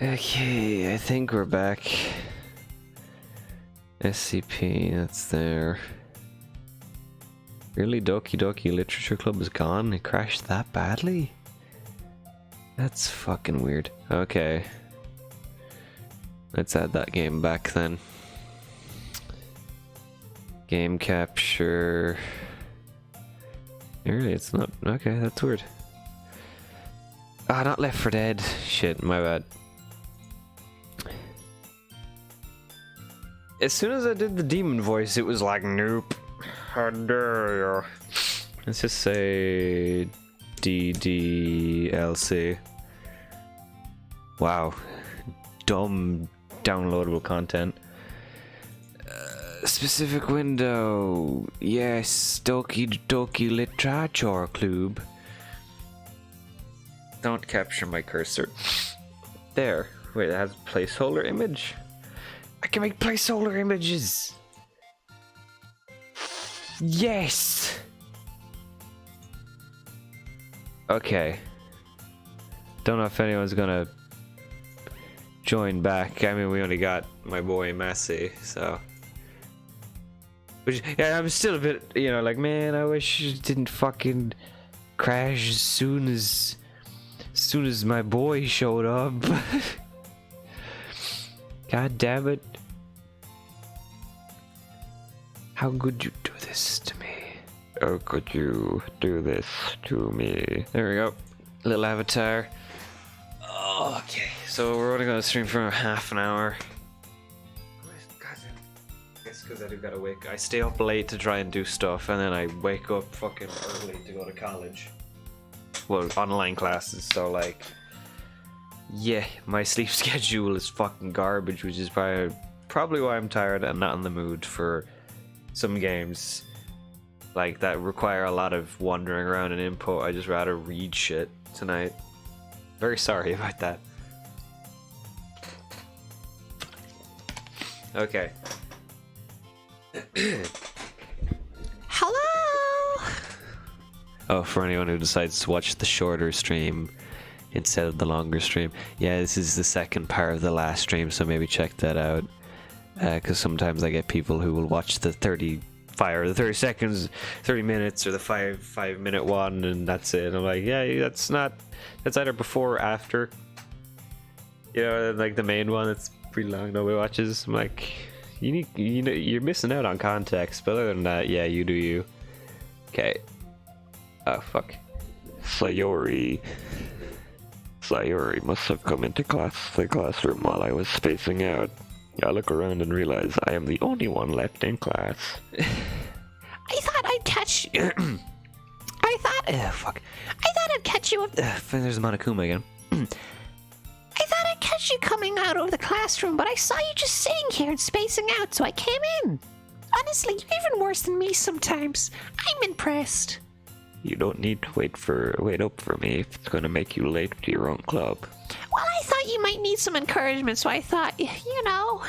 Okay, I think we're back. SCP, that's there. Really, Doki Doki Literature Club is gone? It crashed that badly? That's fucking weird. Okay. Let's add that game back then. Game capture. Really, it's not. Okay, that's weird. Ah, not Left 4 Dead. Shit, my bad. As soon as I did the demon voice, it was like, nope. How dare you? Let's just say DDLC. Wow. Dumb downloadable content. Specific window. Yes, Doki Doki Literature Club. Don't capture my cursor. There. Wait, it has a placeholder image? I can make placeholder images! Yes! Okay. Don't know if anyone's gonna join back. I mean, we only got my boy Massey, so. Which, yeah, I'm still a bit, you know, like, man, I wish it didn't fucking crash as soon as my boy showed up. God damn it. How could you do this to me? How could you do this to me? There we go. Little avatar. Oh, okay, so we're only gonna stream for half an hour. I guess because I do gotta wake. I stay up late to try and do stuff, and then I wake up fucking early to go to college. Well, online classes, so like, yeah, my sleep schedule is fucking garbage, which is probably why I'm tired and not in the mood for some games like that require a lot of wandering around and input. I just rather read shit tonight. Very sorry about that. Okay. Hello? Oh, for anyone who decides to watch the shorter stream instead of the longer stream. Yeah, this is the second part of the last stream, so maybe check that out. Because sometimes I get people who will watch the 35 or the 30 seconds, 30 minutes, or the 5 minute one, and that's it. And I'm like, yeah, that's either before or after. You know, like the main one, it's pretty long, nobody watches. I'm like, you're missing out on context, but other than that, yeah, you do you. Okay. Oh, fuck. Sayori must have come into the classroom while I was spacing out. I look around and realize I am the only one left in class. I thought I'd catch you. Fuck. I thought I'd catch you. There's Monokuma again. I thought I'd catch you coming out of the classroom, but I saw you just sitting here and spacing out, so I came in. Honestly, you're even worse than me sometimes. I'm impressed. You don't need to wait up for me if it's gonna make you late to your own club. Well, I thought you might need some encouragement, so I thought, you know.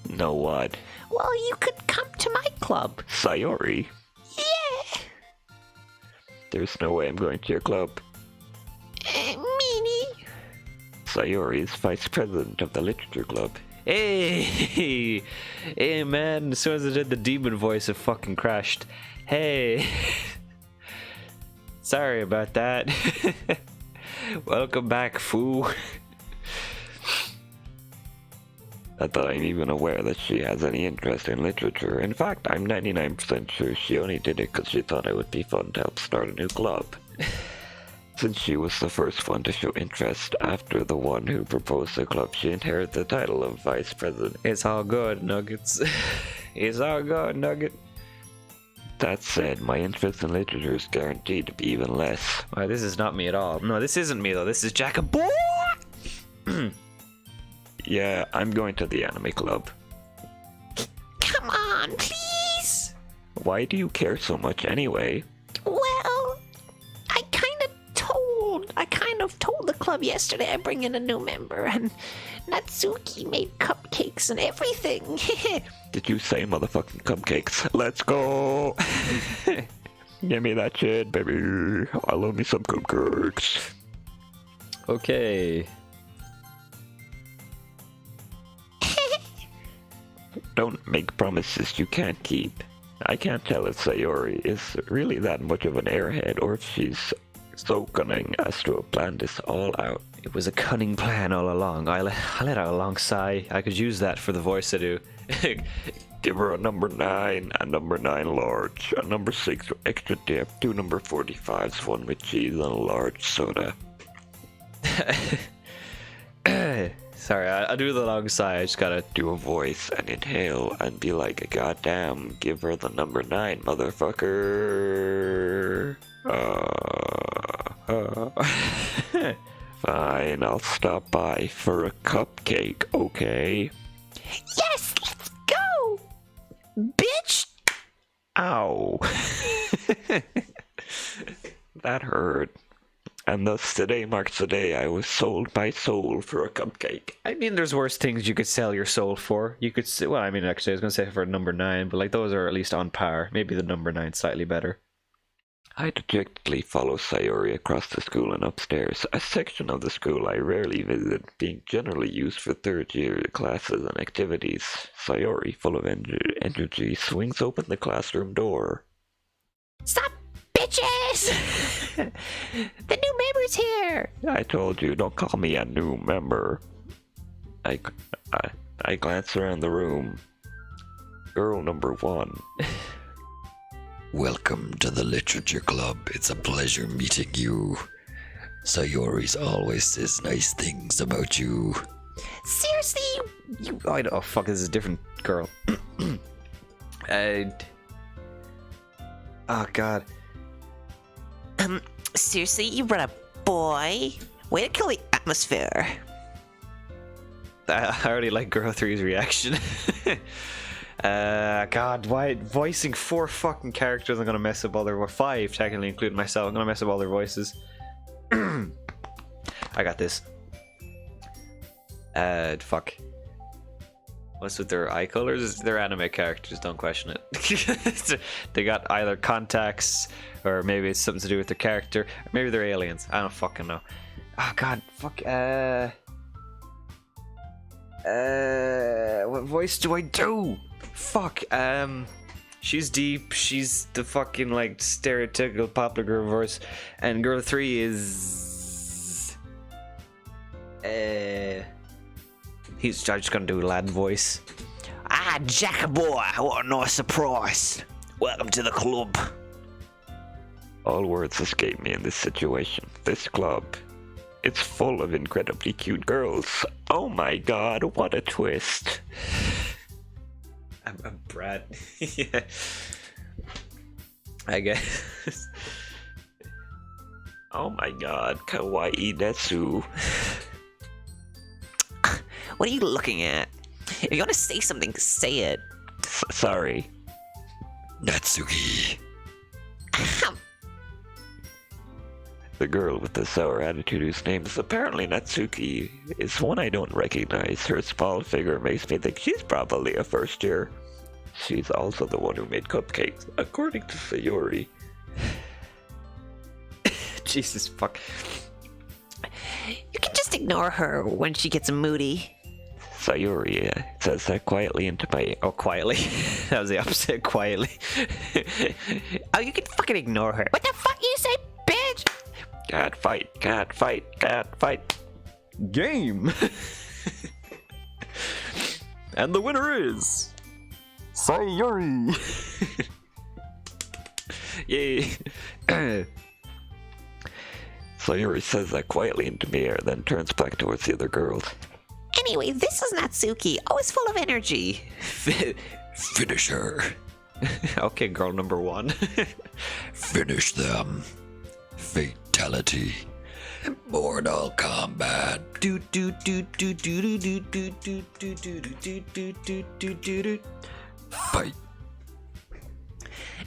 Know what? Well, you could come to my club. Sayori? Yeah. There's no way I'm going to your club. Meanie. Sayori is vice president of the literature club. Hey! Hey, man, as soon as I did the demon voice, it fucking crashed. Hey! Sorry about that. Welcome back, foo. Not that I'm even aware that she has any interest in literature. In fact, I'm 99% sure she only did it because she thought it would be fun to help start a new club. Since she was the first one to show interest after the one who proposed the club, she inherited the title of vice president. It's all good, Nuggets. It's all good, Nugget. That said, my interest in literature is guaranteed to be even less. Well, this is not me at all. No, this isn't me though. This is Jacobo. Yeah, I'm going to the anime club. Come on, please. Why do you care so much anyway? Well, I kind of told the club yesterday I bring in a new member, and Natsuki made cupcakes and everything. Did you say motherfucking cupcakes? Let's go! Give me that shit, baby. I love me some cupcakes. Okay. Don't make promises you can't keep. I can't tell if Sayori is really that much of an airhead or if she's so cunning as to have planned this all out. It was a cunning plan all along. I let out a long sigh. I could use that for the voice I do. Give her a number 9, a number 9 large, a number 6 with extra dip, 2 number 45s, 1 with cheese, and a large soda. Sorry, I'll do the long sigh. I just gotta Do a voice and inhale and be like, goddamn, give her the number 9, motherfucker. Fine, I'll stop by for a cupcake, okay? Yes, let's go! Bitch! Ow. That hurt. And thus today marks the day I was sold my soul for a cupcake. I mean, there's worse things you could sell your soul for. You could well, I mean, actually, I was gonna say for number 9, but like those are at least on par. Maybe the number 9 slightly better. I dejectedly follow Sayori across the school and upstairs, a section of the school I rarely visit, being generally used for third-year classes and activities. Sayori, full of energy, swings open the classroom door. Stop, bitches! The new member's here! I told you, don't call me a new member. I glance around the room. Girl number 1. Welcome to the Literature Club. It's a pleasure meeting you. Sayori's always says nice things about you. Seriously, you... Oh, fuck, this is a different girl. Oh, God. Seriously, you brought a boy? Way to kill the atmosphere. I already like Girl 3's reaction. God, why voicing 4 fucking characters? I'm gonna mess up all their 5 technically, including myself. I'm gonna mess up all their voices. I got this. Fuck. What's with their eye colors? They're anime characters. Don't question it. They got either contacts, or maybe it's something to do with their character, or maybe they're aliens. I don't fucking know. Oh God, fuck. What voice do I do? Fuck. She's deep. She's the fucking like stereotypical popular girl voice, and Girl 3 is. I'm just gonna do a lad voice. Ah, Jack boy, what a nice surprise. Welcome to the club. All words escape me in this situation. This club. It's full of incredibly cute girls. Oh my god, what a twist. I'm Brad. Yeah. I guess. Oh my god, kawaii desu. What are you looking at? If you want to say something, say it. Sorry. Natsuki. The girl with the sour attitude whose name is apparently Natsuki is one I don't recognize. Her small figure makes me think she's probably a first year. She's also the one who made cupcakes, according to Sayori. Jesus fuck. You can just ignore her when she gets moody. Sayori says that quietly into my... Oh, quietly. That was the opposite. Quietly. Oh, you can fucking ignore her. What the fuck you say, bitch? Cat fight, cat fight, cat fight. Game. And the winner is Sayori. Yay. Sayori says that quietly into my ear, then turns back towards the other girls. Anyway, this is Natsuki, always full of energy. Finish her. Okay, girl number 1. Finish them. Fatality. Mortal Kombat. Fight.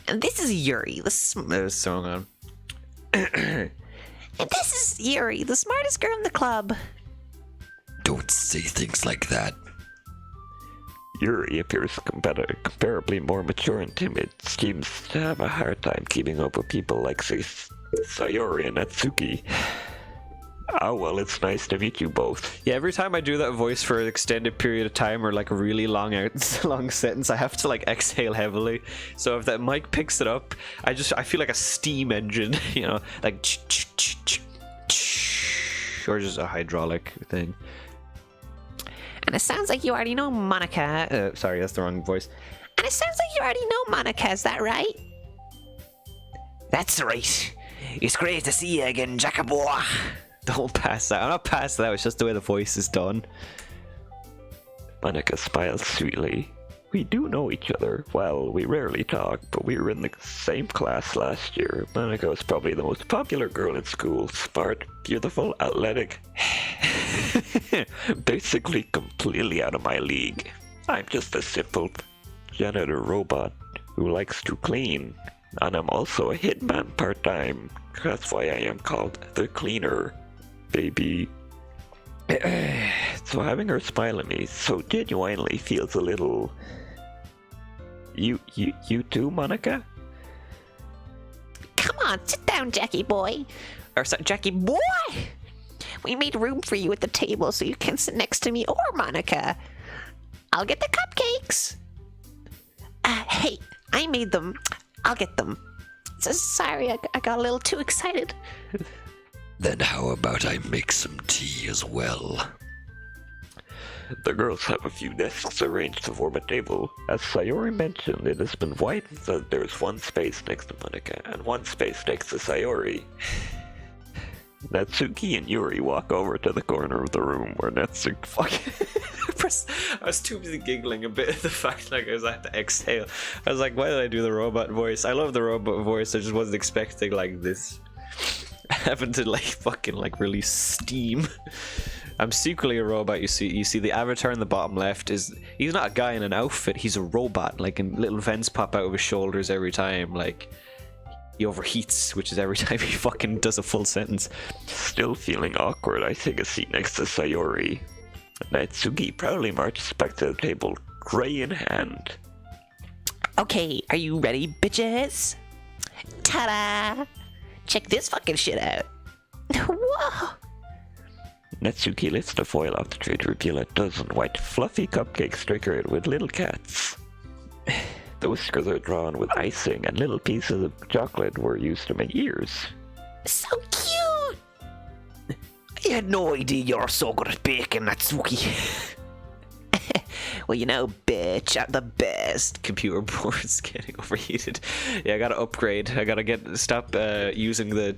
And this is Yuri, There's a song on. and this is Yuri, the smartest girl in the club. Don't say things like that. Yuri appears comparably more mature and timid, seems to have a hard time keeping up with people like Sayori and Natsuki. Oh, well, it's nice to meet you both. Yeah, every time I do that voice for an extended period of time or like a really long sentence, I have to like exhale heavily. So if that mic picks it up, I feel like a steam engine, you know, like or just a hydraulic thing. And it sounds like you already know Monica. Sorry, that's the wrong voice. And it sounds like you already know Monica, is that right? That's right. It's great to see you again, Jacobo. Don't pass that. I'm not past that. It's just the way the voice is done. Monica smiles sweetly. We do know each other. Well, we rarely talk, but we were in the same class last year. Monica was probably the most popular girl in school. Smart, beautiful, athletic. Basically completely out of my league. I'm just a simple janitor robot who likes to clean. And I'm also a hitman part-time. That's why I am called the Cleaner, baby. So having her smile at me so genuinely feels a little... You too, Monica? Come on, sit down, Jackie boy. Or so, Jackie boy! We made room for you at the table so you can sit next to me or Monica. I'll get the cupcakes. Hey, I made them. I'll get them. Sorry, I got a little too excited. Then how about I make some tea as well? The girls have a few desks arranged to form a table. As Sayori mentioned, it has been widened so that there's one space next to Monica and one space next to Sayori. Natsuki and Yuri walk over to the corner of the room where Natsuki... I was too busy giggling a bit at the fact like I had to exhale. I was like, why did I do the robot voice? I love the robot voice. I just wasn't expecting like this. Having to like fucking like release steam. I'm secretly a robot. You see the avatar in the bottom left he's not a guy in an outfit. He's a robot. Like, and little vents pop out of his shoulders every time. Like, he overheats, which is every time he fucking does a full sentence. Still feeling awkward, I take a seat next to Sayori. Natsuki proudly marches back to the table, tray in hand. Okay, are you ready, bitches? Ta-da! Check this fucking shit out. Whoa! Natsuki lifts the foil off the tray to reveal a dozen white, fluffy cupcakes decorated with little cats. The whiskers are drawn with icing, and little pieces of chocolate were used to make ears. So cute! I had no idea you're so good at baking, Natsuki. Well, you know, bitch, I'm the best. Computer board's getting overheated. Yeah, I gotta upgrade. I gotta stop using the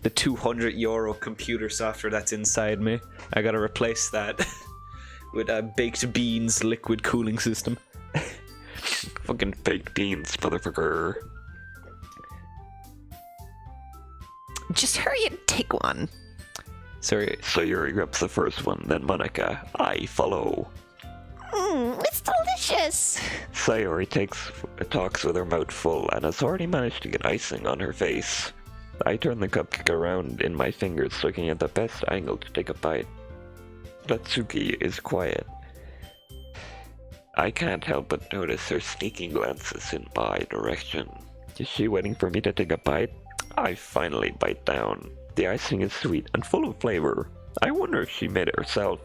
€200 computer software that's inside me. I gotta replace that with a baked beans liquid cooling system. Fucking baked beans, motherfucker. Just hurry and take one. Sorry. Sayori grabs the first one, then Monica. I follow. It's delicious. Sayori talks with her mouth full and has already managed to get icing on her face. I turn the cupcake around in my fingers, looking at the best angle to take a bite. Natsuki is quiet. I can't help but notice her sneaking glances in my direction. Is she waiting for me to take a bite? I finally bite down. The icing is sweet and full of flavor. I wonder if she made it herself.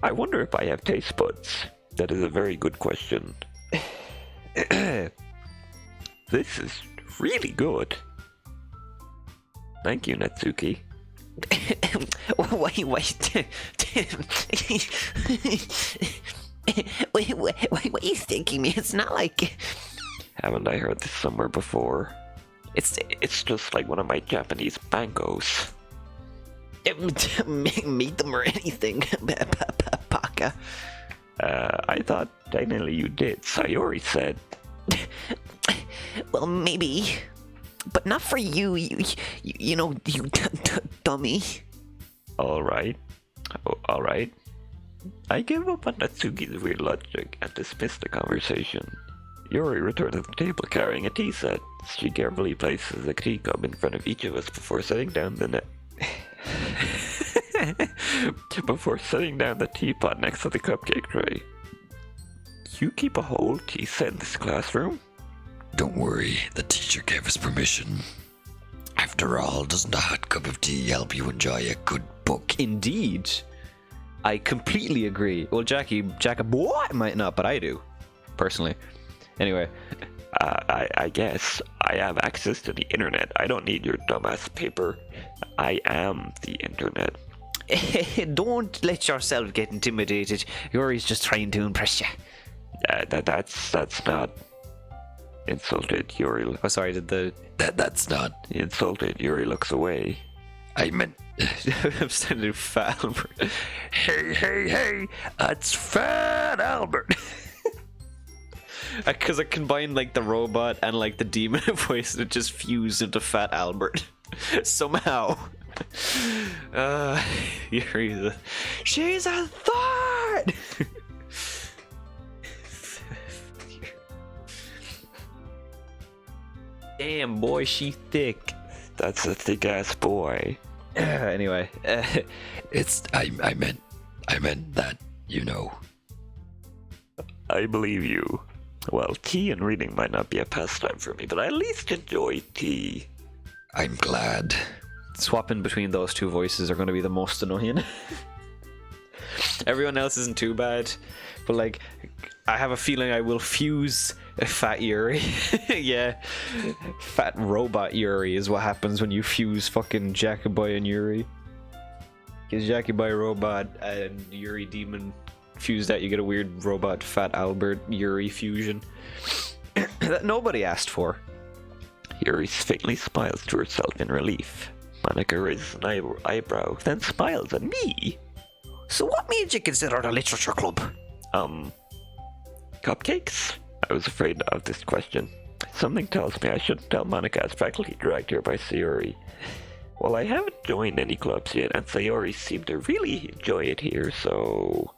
I wonder if I have taste buds. That is a very good question. This is really good. Thank you, Natsuki. Wait. Wait, what are you thinking, me? It's not like... Haven't I heard this somewhere before? It's just like one of my Japanese bangos. Meet them or anything, Baka. I thought technically you did. Sayori said. Well, maybe, but not for you. You know, you dummy. All right. I give up on Natsuki's weird logic and dismiss the conversation. Yuri returns to the table carrying a tea set. She carefully places a teacup in front of each of us before setting down the teapot next to the cupcake tray. You keep a whole tea set in this classroom? Don't worry, the teacher gave us permission. After all, doesn't a hot cup of tea help you enjoy a good book. Indeed. I completely agree. Well, Jackie boy might not, but I do, personally. Anyway, I guess I have access to the internet. I don't need your dumbass paper. I am the internet. Don't let yourself get intimidated. Yuri's just trying to impress you. That's not insulted. Yuri. oh sorry, did the That's not. Insulted. Yuri looks away. I meant. I'm starting to do Fat Albert. Hey, it's Fat Albert. Because I combined like the robot and like the demon voice, and it just fused into Fat Albert somehow. She's a thought. Damn boy, she thick. That's a thick ass boy. Anyway, It's. I meant that. You know. I believe you. Well, tea and reading might not be a pastime for me, but I at least enjoy tea. I'm glad. swapping between those two voices are going to be the most annoying. Everyone else isn't too bad, but like, I have a feeling I will fuse a Fat Yuri. Yeah, Fat Robot Yuri is what happens when you fuse fucking Jackaboy and Yuri. Because Jackaboy Robot and Yuri Demon fused that, you get a weird robot Fat Albert Yuri fusion that nobody asked for. Yuri faintly smiles to herself in relief. Monica raises an eyebrow, then smiles at me. So what made you consider the literature club? Cupcakes? I was afraid of this question. Something tells me I shouldn't tell Monica as faculty director by Sayori. Well, I haven't joined any clubs yet, and Sayori seemed to really enjoy it here, so...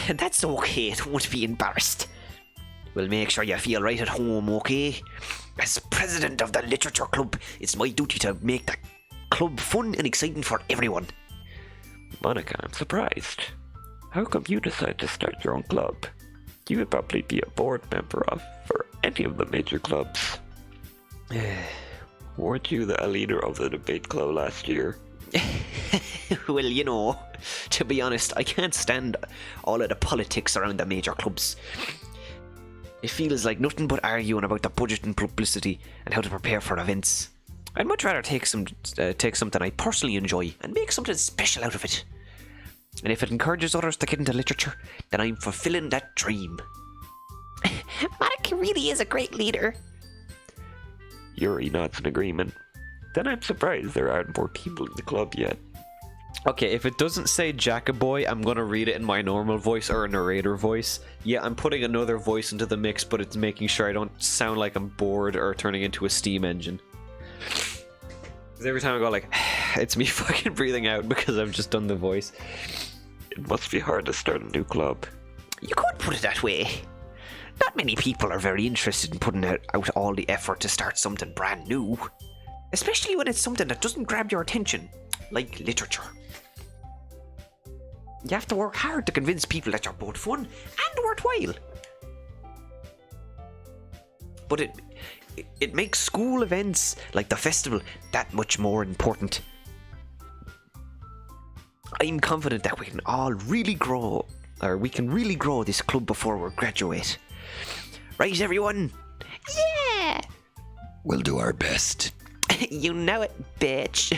That's okay, don't be embarrassed. We'll make sure you feel right at home, okay? As president of the literature club, it's my duty to make the club fun and exciting for everyone. Monica, I'm surprised. How come you decided to start your own club? You would probably be a board member for any of the major clubs. Weren't you the leader of the debate club last year? Well, you know, to be honest, I can't stand all of the politics around the major clubs. It feels like nothing but arguing about the budget and publicity and how to prepare for events. I'd much rather take something I personally enjoy and make something special out of it. And if it encourages others to get into literature, then I'm fulfilling that dream. Monica really is a great leader. Yuri nods in agreement. Then I'm surprised there aren't more people in the club yet. Okay, if it doesn't say Jackaboy, I'm gonna read it in my normal voice or a narrator voice. Yeah, I'm putting another voice into the mix, but it's making sure I don't sound like I'm bored or turning into a steam engine. Because every time I go like, it's me fucking breathing out because I've just done the voice. It must be hard to start a new club. You could put it that way. Not many people are very interested in putting out all the effort to start something brand new. Especially when it's something that doesn't grab your attention, like literature. You have to work hard to convince people that you're both fun and worthwhile. But it makes school events like the festival that much more important. I'm confident that we can really grow this club before we graduate. Right, everyone? Yeah! We'll do our best. You know it, bitch.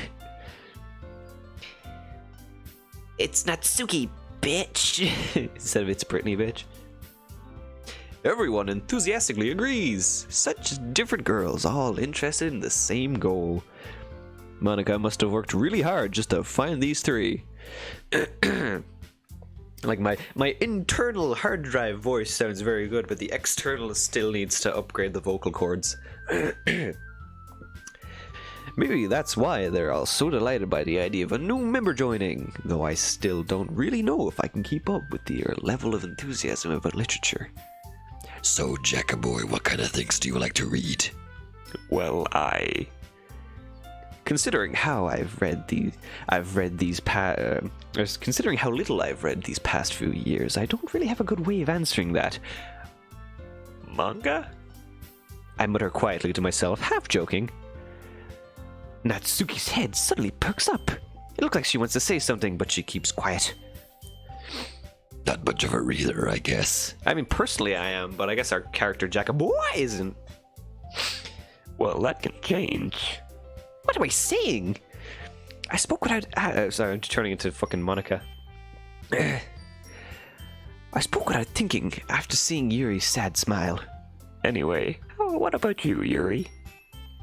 It's Natsuki, bitch. Instead of it's Britney, bitch. Everyone enthusiastically agrees. Such different girls, all interested in the same goal. Monica must have worked really hard just to find these three. Like my internal hard drive voice sounds very good, but the external still needs to upgrade the vocal cords. Maybe that's why they're all so delighted by the idea of a new member joining, though I still don't really know if I can keep up with their level of enthusiasm about literature. So, Jackaboy, what kind of things do you like to read? Well, Considering how considering how little I've read these past few years, I don't really have a good way of answering that. Manga? I mutter quietly to myself, half joking. Natsuki's head suddenly perks up. It looks like she wants to say something, but she keeps quiet. Not much of a reader, I guess. I mean, personally I am, but I guess our character Jackie Boy isn't. Well, that can change. What am I saying? I spoke without... sorry, I'm turning into fucking Monica. I spoke without thinking after seeing Yuri's sad smile. Anyway, what about you, Yuri?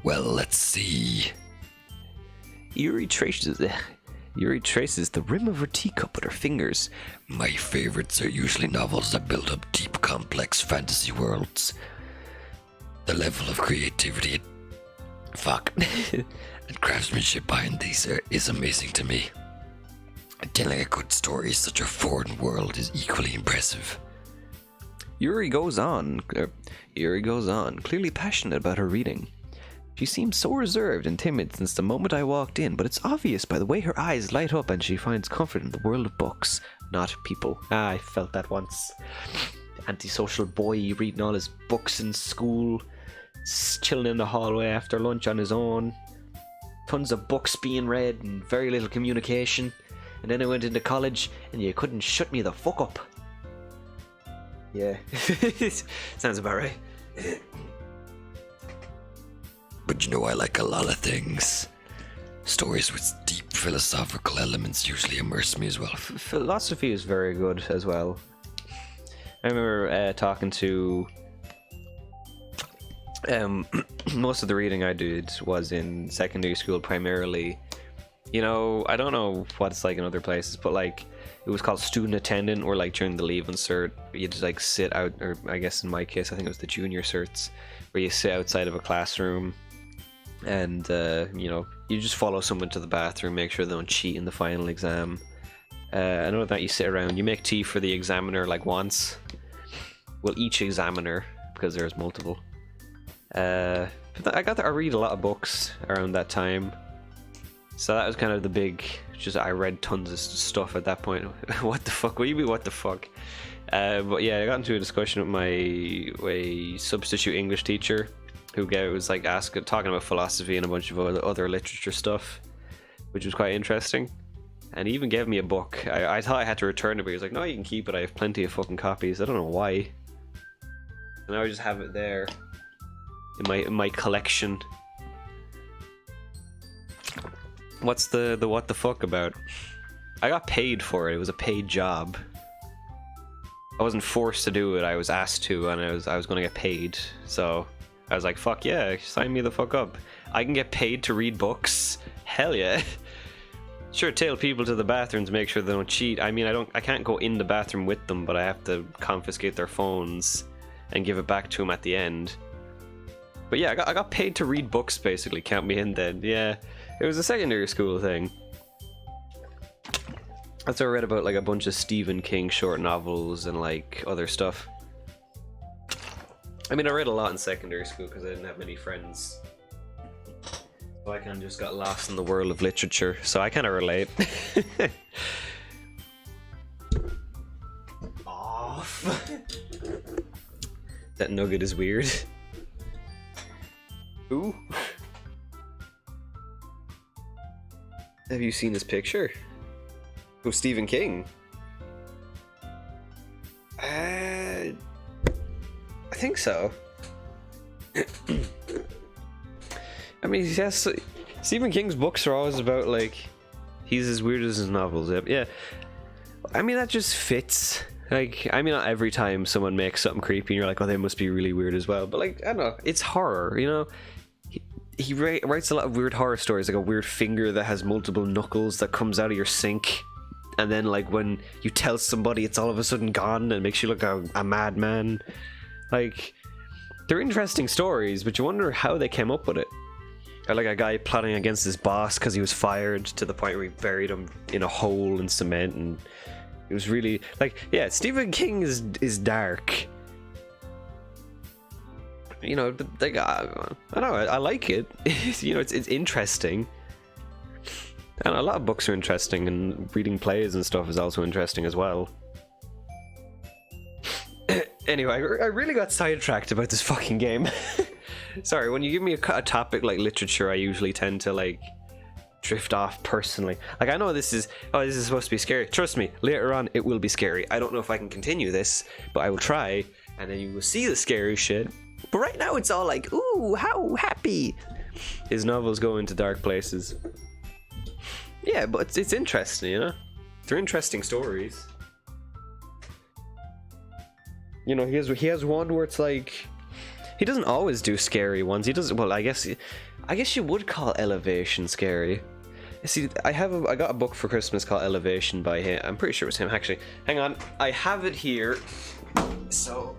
Well, let's see. Yuri traces the rim of her teacup with her fingers. My favorites are usually novels that build up deep, complex fantasy worlds. The level of creativity and craftsmanship behind these is amazing to me. Telling a good story in such a foreign world is equally impressive. Yuri goes on, clearly passionate about her reading. She seems so reserved and timid since the moment I walked in, but it's obvious by the way her eyes light up and she finds comfort in the world of books, not people. I felt that once. Antisocial boy reading all his books in school, chilling in the hallway after lunch on his own. Tons of books being read and very little communication. And then I went into college and you couldn't shut me the fuck up. Yeah, sounds about right. But you know, I like a lot of things. Stories with deep philosophical elements usually immerse me as well. Philosophy is very good as well. I remember talking to... most of the reading I did was in secondary school primarily. You know, I don't know what it's like in other places, but like it was called student attendant, or like during the leave cert, you just like sit out, or I guess in my case I think it was the junior certs, where you sit outside of a classroom and you know, you just follow someone to the bathroom, make sure they don't cheat in the final exam. I know that you sit around, you make tea for the examiner like once, well each examiner, because there's multiple. But I read a lot of books around that time. So that was kind of the big, just I read tons of stuff at that point. What the fuck? What do you mean, what the fuck? But yeah, I got into a discussion with my substitute English teacher, who was like talking about philosophy and a bunch of other literature stuff, which was quite interesting. And he even gave me a book. I thought I had to return it, but he was like, no, you can keep it. I have plenty of fucking copies. I don't know why. And I just have it there in my collection. What's the what the fuck about? I got paid for it. It was a paid job. I wasn't forced to do it. I was asked to, and I was going to get paid. So I was like, fuck yeah, sign me the fuck up. I can get paid to read books. Hell yeah. Sure, tail people to the bathroom to make sure they don't cheat. I mean, I can't go in the bathroom with them, but I have to confiscate their phones and give it back to them at the end. But yeah, I got paid to read books, basically. Count me in then. Yeah. It was a secondary school thing. That's where I read about like a bunch of Stephen King short novels and like other stuff. I mean, I read a lot in secondary school because I didn't have many friends. So I kind of just got lost in the world of literature. So I kind of relate. Off. That nugget is weird. Ooh. Have you seen his picture? Of Stephen King? I think so. I mean, yes, Stephen King's books are always about, like, he's as weird as his novels. Yeah. I mean, that just fits. Like, I mean, not every time someone makes something creepy and you're like, oh, they must be really weird as well. But, like, I don't know. It's horror, you know? He writes a lot of weird horror stories, like a weird finger that has multiple knuckles that comes out of your sink, and then like when you tell somebody it's all of a sudden gone and makes you look like a madman. Like, they're interesting stories, but you wonder how they came up with it. Or like a guy plotting against his boss because he was fired to the point where he buried him in a hole in cement, and it was really like, yeah, Stephen King is dark. You know, like, I don't know, I like it. You know, it's interesting. And a lot of books are interesting, and reading plays and stuff is also interesting as well. Anyway, I really got sidetracked about this fucking game. Sorry, when you give me a topic like literature, I usually tend to like drift off personally. Like, I know this is supposed to be scary. Trust me, later on it will be scary. I don't know if I can continue this, but I will try, and then you will see the scary shit. But right now it's all like, ooh, how happy. His novels go into dark places. Yeah, but it's interesting, you know? They're interesting stories. You know, he has one where it's like, he doesn't always do scary ones. He does, well, I guess you would call Elevation scary. See, I got a book for Christmas called Elevation by him. I'm pretty sure it was him, actually. Hang on, I have it here. So,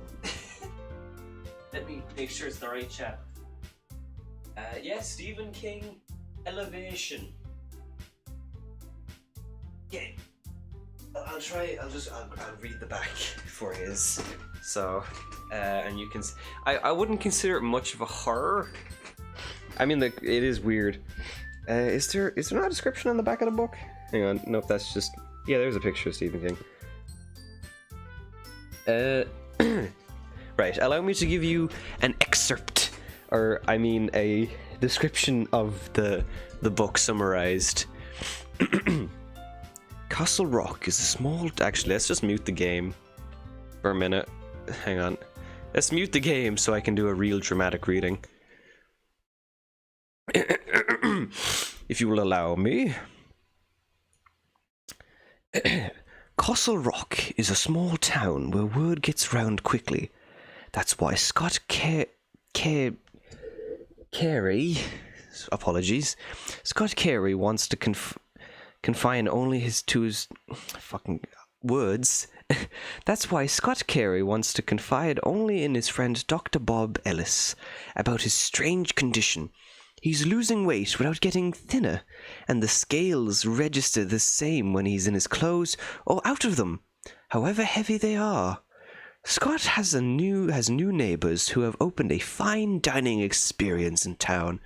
let me make sure it's the right chap. Yeah, Stephen King, Elevation. Yeah. I'll read the back for his. So, and you can. I wouldn't consider it much of a horror. I mean, it is weird. Is there not a description on the back of the book? Hang on, nope, that's just. Yeah, there's a picture of Stephen King. Right, allow me to give you an excerpt, or I mean a description of the book summarized. Castle Rock is a small... Actually, let's just mute the game for a minute. Hang on. Let's mute the game so I can do a real dramatic reading. If you will allow me. Castle Rock is a small town where word gets round quickly. That's why Scott Carey... Apologies. Scott Carey wants to confine only to his fucking words. That's why Scott Carey wants to confide only in his friend Dr. Bob Ellis about his strange condition. He's losing weight without getting thinner, and the scales register the same when he's in his clothes or out of them, however heavy they are. Scott has new neighbors who have opened a fine dining experience in town.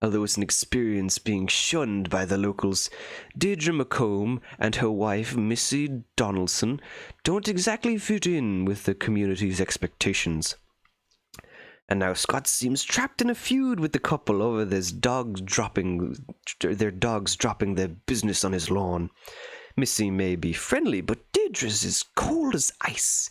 Although it's an experience being shunned by the locals, Deirdre McComb and her wife, Missy Donaldson, don't exactly fit in with the community's expectations. And now Scott seems trapped in a feud with the couple over their dogs dropping their business on his lawn. Missy may be friendly, but Deirdre's is cold as ice.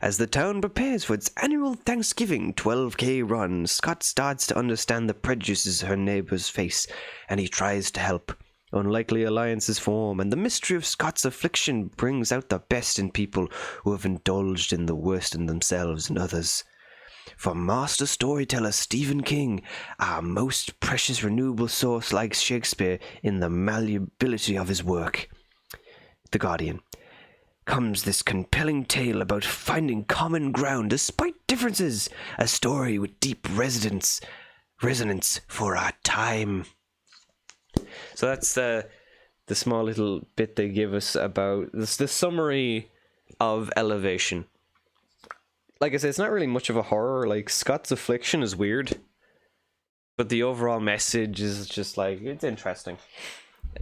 As the town prepares for its annual Thanksgiving 12K run, Scott starts to understand the prejudices her neighbors face, and he tries to help. Unlikely alliances form, and the mystery of Scott's affliction brings out the best in people who have indulged in the worst in themselves and others. For master storyteller Stephen King, our most precious renewable source likes Shakespeare in the malleability of his work. The Guardian. Comes this compelling tale about finding common ground despite differences, a story with deep resonance for our time. So that's the small little bit they give us about this, the summary of Elevation. Like I said, it's not really much of a horror. Like, Scott's affliction is weird, but the overall message is just like, it's interesting.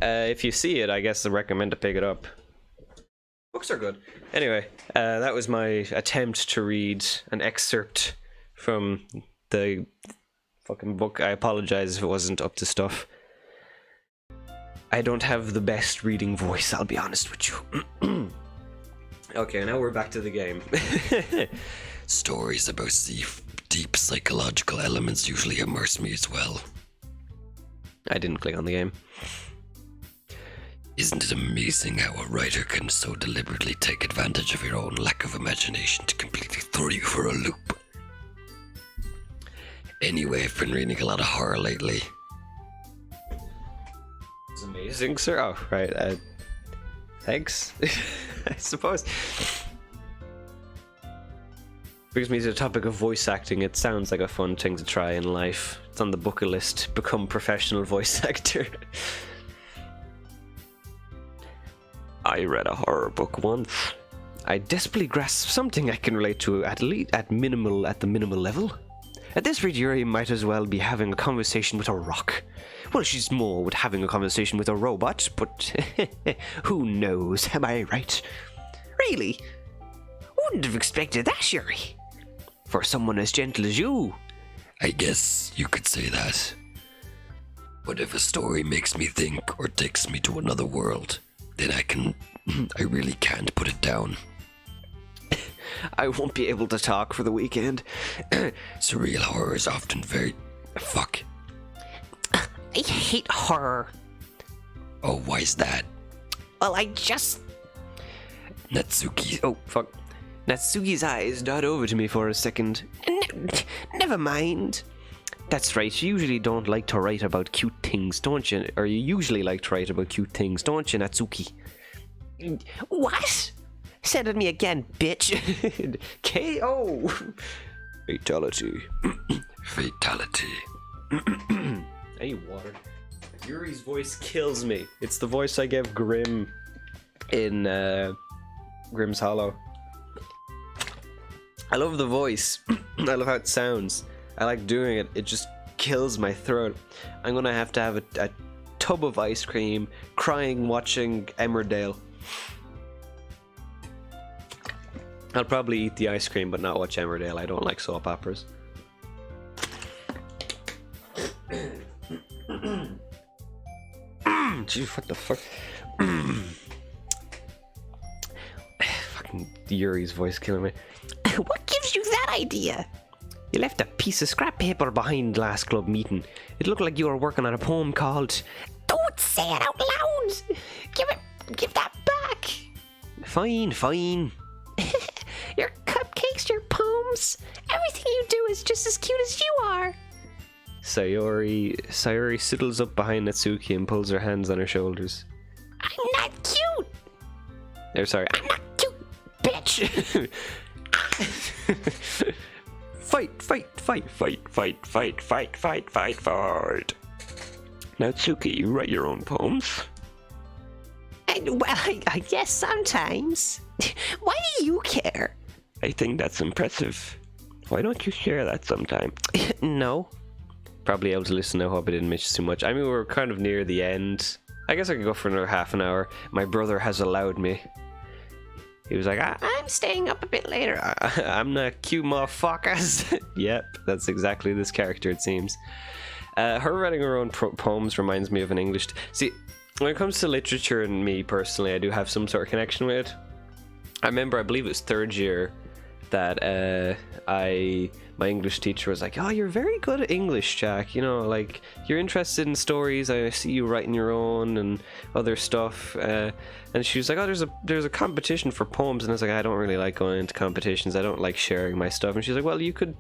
If you see it, I guess I recommend to pick it up. Books are good. Anyway, that was my attempt to read an excerpt from the fucking book. I apologize if it wasn't up to stuff. I don't have the best reading voice, I'll be honest with you. Okay, now we're back to the game. Stories about deep psychological elements usually immerse me as well. I didn't click on the game. Isn't it amazing how a writer can so deliberately take advantage of your own lack of imagination to completely throw you for a loop? Anyway, I've been reading a lot of horror lately. It's amazing, sir. Oh, right. Thanks, I suppose. Brings me to the topic of voice acting. It sounds like a fun thing to try in life. It's on the bucket list. Become professional voice actor. I read a horror book once. I desperately grasp something I can relate to at the minimal level. At this rate, Yuri might as well be having a conversation with a rock. Well, she's more with having a conversation with a robot, but who knows, am I right? Really? Wouldn't have expected that, Yuri. For someone as gentle as you. I guess you could say that. But if a story makes me think or takes me to another world, then I really can't put it down. I won't be able to talk for the weekend. Surreal horror is often very... Fuck. I hate horror. Oh, why's that? Well, I just... Natsuki. Oh, fuck. Natsuki's eyes dart over to me for a second. Never mind. That's right, you usually don't like to write about cute things, don't you? Or you usually like to write about cute things, don't you, Natsuki? What? Said at me again, bitch. K.O. Fatality. Fatality. Hey, water. Yuri's voice kills me. It's the voice I gave Grim in Grimm's Hollow. I love the voice. I love how it sounds. I like doing it. It just kills my throat. I'm gonna have to have a tub of ice cream, crying watching Emmerdale. I'll probably eat the ice cream but not watch Emmerdale. I don't like soap operas. Gee, what the fuck? Fucking Yuri's voice killing me. What gives you that idea? You left a piece of scrap paper behind last club meeting. It looked like you were working on a poem called... Don't say it out loud! Give that back! Fine. Your cupcakes, your poems, everything you do is just as cute as you are. Sayori sidles up behind Natsuki and pulls her hands on her shoulders. I'm not cute! Oh, sorry. I'm not cute, bitch! Fight. Natsuki, you write your own poems? I guess sometimes. Why do you care? I think that's impressive. Why don't you share that sometime? No. Probably able to listen now. Hope I didn't miss too much. I mean, we're kind of near the end. I guess I could go for another half an hour. My brother has allowed me. He was like, I'm staying up a bit later. I'm not cute motherfuckers. Yep, that's exactly this character, it seems. Her writing her own poems reminds me of an English... See, when it comes to literature and me personally, I do have some sort of connection with it. I remember, I believe it was third year, that my English teacher was like, oh, you're very good at English, Jack. You know, like, you're interested in stories. I see you writing your own and other stuff. And she was like, oh, there's a competition for poems. And I was like, I don't really like going into competitions. I don't like sharing my stuff. And she's like, well, you could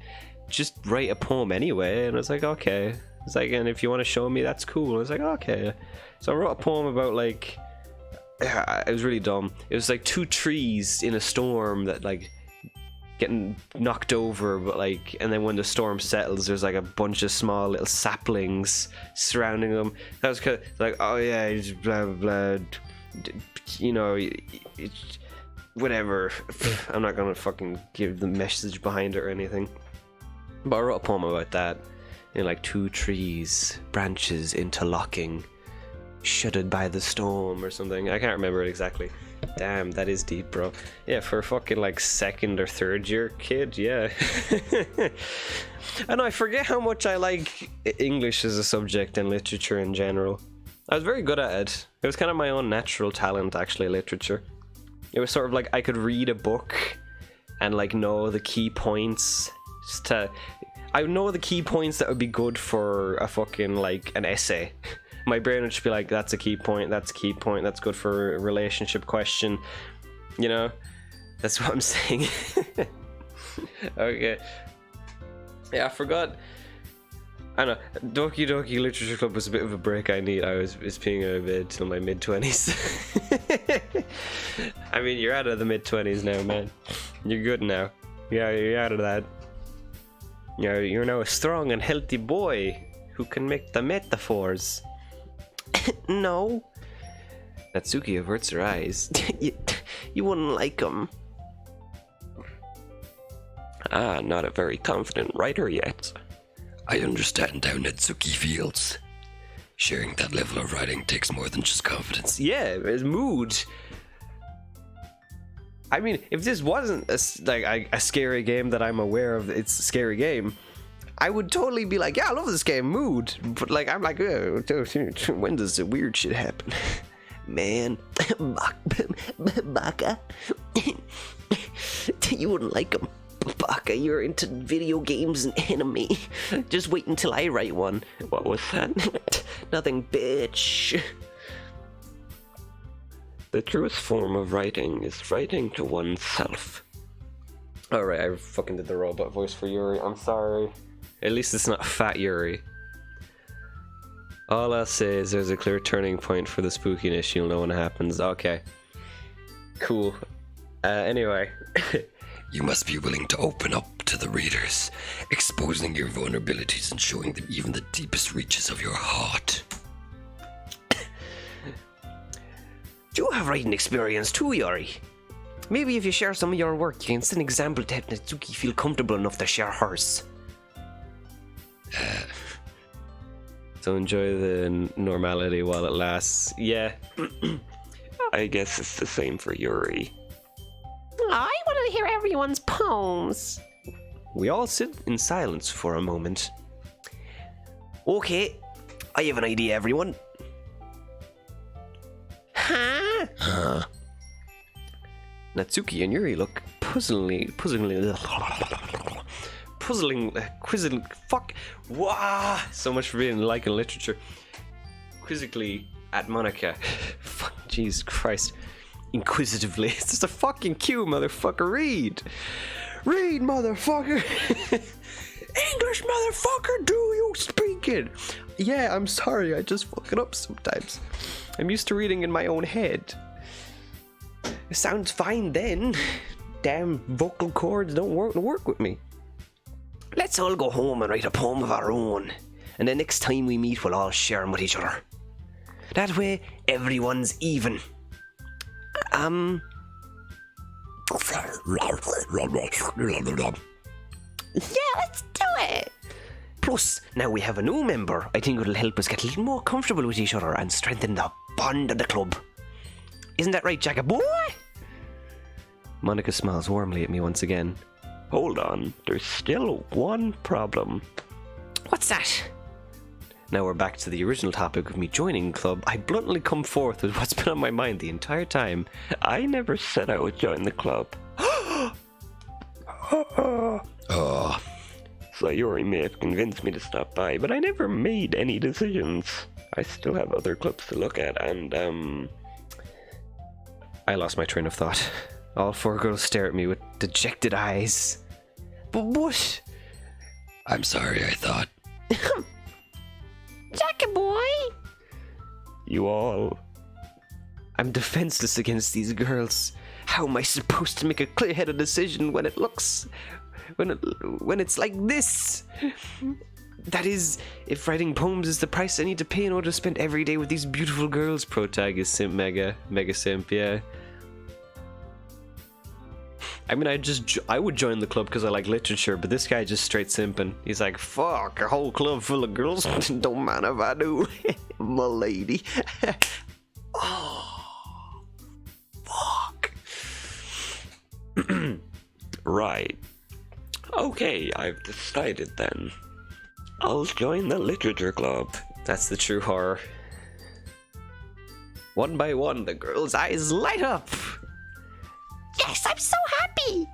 just write a poem anyway. And I was like, okay. It's like, and if you want to show me, that's cool. I was like, okay. So I wrote a poem about, like, it was really dumb. It was like two trees in a storm that, like, getting knocked over, but like, and then when the storm settles, there's like a bunch of small little saplings surrounding them. That was kind of like, oh yeah, it's blah blah, you know, it's whatever. I'm not gonna fucking give the message behind it or anything. But I wrote a poem about that. In like two trees, branches interlocking, shuttered by the storm or something. I can't remember it exactly. Damn, that is deep, bro. Yeah, for a fucking like second or third year kid, yeah. And I forget how much I like English as a subject and literature in general. I was very good at it. It was kind of my own natural talent, actually, literature. It was sort of like I could read a book and like know the key points. I would know the key points that would be good for a fucking like an essay. My brain would just be like, that's a key point, that's a key point, that's good for a relationship question. You know? That's what I'm saying. Okay. Yeah, I forgot. I don't know. Doki Doki Literature Club was a bit of a break I need. I was being a bit till my mid-20s. I mean, you're out of the mid-20s now, man. You're good now. Yeah, you're out of that. You're now a strong and healthy boy who can make the metaphors. No. Natsuki averts her eyes. You wouldn't like him. Ah, not a very confident writer yet. I understand how Natsuki feels. Sharing that level of writing takes more than just confidence. Yeah, it's mood. I mean, if this wasn't a scary game that I'm aware of, it's a scary game, I would totally be like, yeah, I love this game, mood. But like, I'm like, when does the weird shit happen? Man, Baka, you wouldn't like him. Baka, you're into video games and anime. Just wait until I write one. What was that? Nothing, bitch. The truest form of writing is writing to oneself. Alright, I fucking did the robot voice for Yuri. I'm sorry. At least it's not Fat Yuri. All I'll say is there's a clear turning point for the spookiness. You'll know when it happens. Okay. Cool. Anyway. You must be willing to open up to the readers, exposing your vulnerabilities and showing them even the deepest reaches of your heart. You have writing experience too, Yuri. Maybe if you share some of your work, you can set an example to help Natsuki feel comfortable enough to share hers. So enjoy the normality while it lasts. Yeah. I guess it's the same for Yuri. I want to hear everyone's poems. We all sit in silence for a moment. Okay, I have an idea, everyone. Huh? Natsuki and Yuri look puzzling, fuck, wah, so much for being like in literature, quizzically at Monica. Fuck, Jesus Christ, inquisitively. It's just a fucking cue, motherfucker, read, motherfucker. English, motherfucker, do you speak it? Yeah, I'm sorry, I just fuck it up sometimes. I'm used to reading in my own head. It sounds fine then. Damn vocal cords don't work with me. Let's all go home and write a poem of our own. And the next time we meet, we'll all share them with each other. That way, everyone's even. Yeah, let's do it. Plus, now we have a new member. I think it'll help us get a little more comfortable with each other and strengthen the bond of the club. Isn't that right, Jacka boy? Monica smiles warmly at me once again. Hold on, there's still one problem. What's that? Now we're back to the original topic of me joining the club. I bluntly come forth with what's been on my mind the entire time. I never said I would join the club. Sayori may have convinced me to stop by, but I never made any decisions. I still have other clubs to look at, and I lost my train of thought. All four girls stare at me with dejected eyes. But what? I'm sorry, I thought. Jackie boy. you all... I'm defenseless against these girls. How am I supposed to make a clear-headed decision when it looks... when it's like this? That is, if writing poems is the price I need to pay in order to spend every day with these beautiful girls. Protag is simp, mega simp, yeah. I mean, I would join the club because I like literature, but this guy just straight simping. He's like, fuck, a whole club full of girls? Don't mind if I do, my lady. Oh, fuck. Right. Okay, I've decided then. I'll join the literature club. That's the true horror. One by one, the girls' eyes light up. Yes, I'm so happy.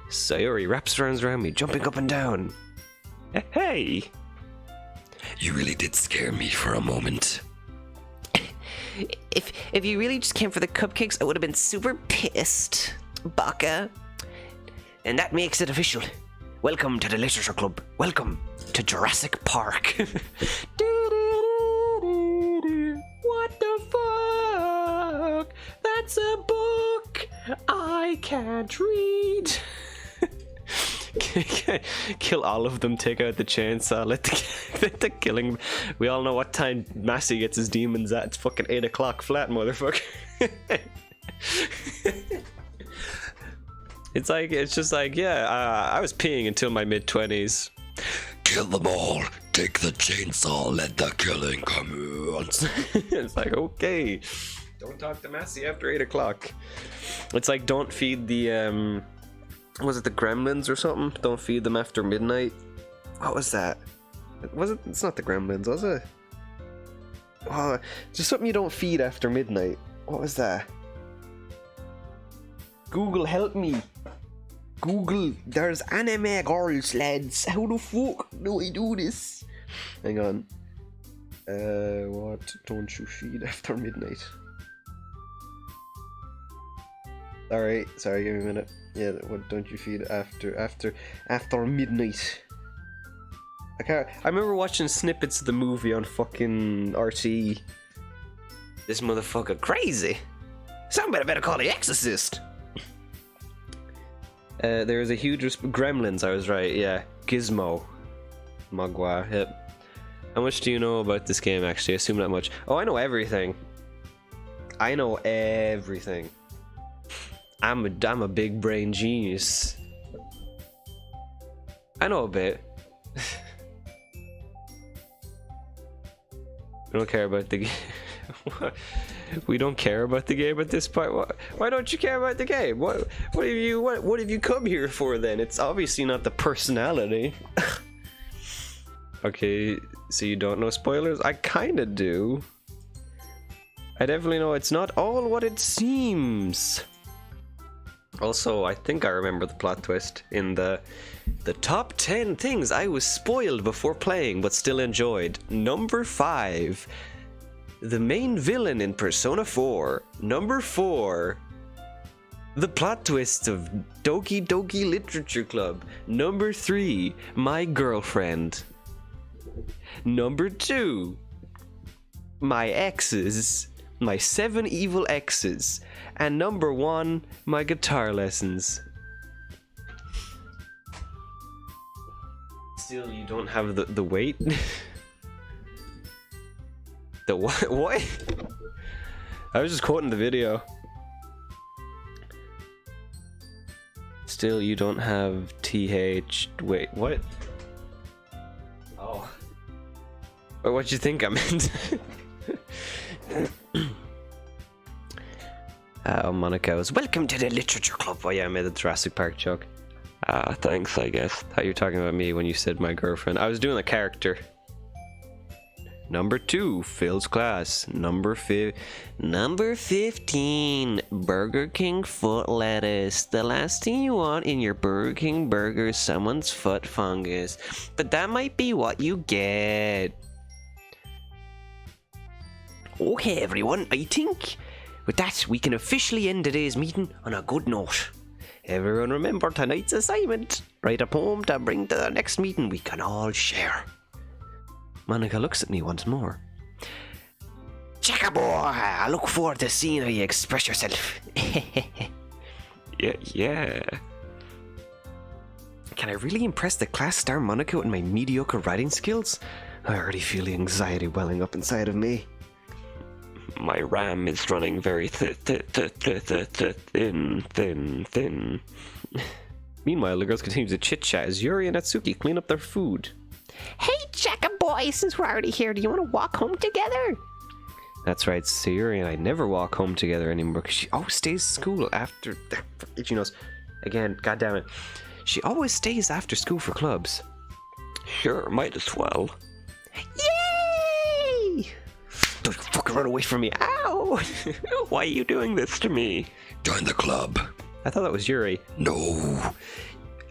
Sayori wraps her arms around me, jumping up and down. Hey! You really did scare me for a moment. If you really just came for the cupcakes, I would have been super pissed. Baka. And that makes it official. Welcome to the literature club. Welcome to Jurassic Park. What the fuck? That's a book I can't read. Kill all of them, take out the chainsaw, let the killing. We all know what time Massey gets his demons at. It's fucking 8 o'clock flat, motherfucker. It's just like, yeah, I was peeing until my mid-20s. Kill them all. Take the chainsaw. Let the killing commence. It's like, okay, don't talk to Massey after 8 o'clock. It's like, don't feed the, was it the gremlins or something? Don't feed them after midnight. What was that? Was it? It's not the Gremlins, was it? Oh, just something you don't feed after midnight. What was that? Google, help me. Google, there's anime girls, lads. How the fuck do I do this? Hang on. What don't you feed after midnight? Alright, sorry, give me a minute. Yeah, what don't you feed after midnight? I remember watching snippets of the movie on fucking RT. This motherfucker crazy. Somebody better call the exorcist. There is a huge Gremlins, I was right, yeah. Gizmo. Mogwai, yep. How much do you know about this game, actually? I assume not much. Oh, I know everything. I know everything. I'm a big brain genius. I know a bit. We don't care about the game. We don't care about the game at this point. Why don't you care about the game? What have you come here for then? It's obviously not the personality. Okay, so you don't know spoilers? I kinda do. I definitely know it's not all what it seems. Also, I think I remember the plot twist in the top 10 things I was spoiled before playing but still enjoyed. Number 5, the main villain in Persona 4. Number 4, the plot twist of Doki Doki Literature Club. Number 3, my girlfriend. Number 2, my exes. My 7 evil exes. And number 1, my guitar lessons. Still, you don't have the weight? The what? What? I was just quoting the video. Still, you don't have TH. Wait, what? Oh. What'd you think I meant? Monica was, welcome to the literature club. Oh yeah, I made the Jurassic Park joke. Thanks, I guess. Thought you were talking about me when you said my girlfriend. I was doing a character. Number 2, Phil's class. Number 15, Burger King foot lettuce. The last thing you want in your Burger King burger is someone's foot fungus. But that might be what you get. Okay, everyone, I think with that we can officially end today's meeting on a good note. Everyone remember tonight's assignment. Write a poem to bring to the next meeting we can all share. Monica looks at me once more. Checker boy, I look forward to seeing how you express yourself. Yeah. Can I really impress the class star Monica with my mediocre writing skills? I already feel the anxiety welling up inside of me. My RAM is running very thin. Meanwhile, the girls continue to chit-chat as Yuri and Natsuki clean up their food. Hey, Chaka boy, since we're already here, do you want to walk home together? That's right, so Yuri and I never walk home together anymore because she always stays at school after... She knows. Again, goddammit. She always stays after school for clubs. Sure, might as well. Yay! Don't fucking run away from me. Ow! Why are you doing this to me? Join the club. I thought that was Yuri. No,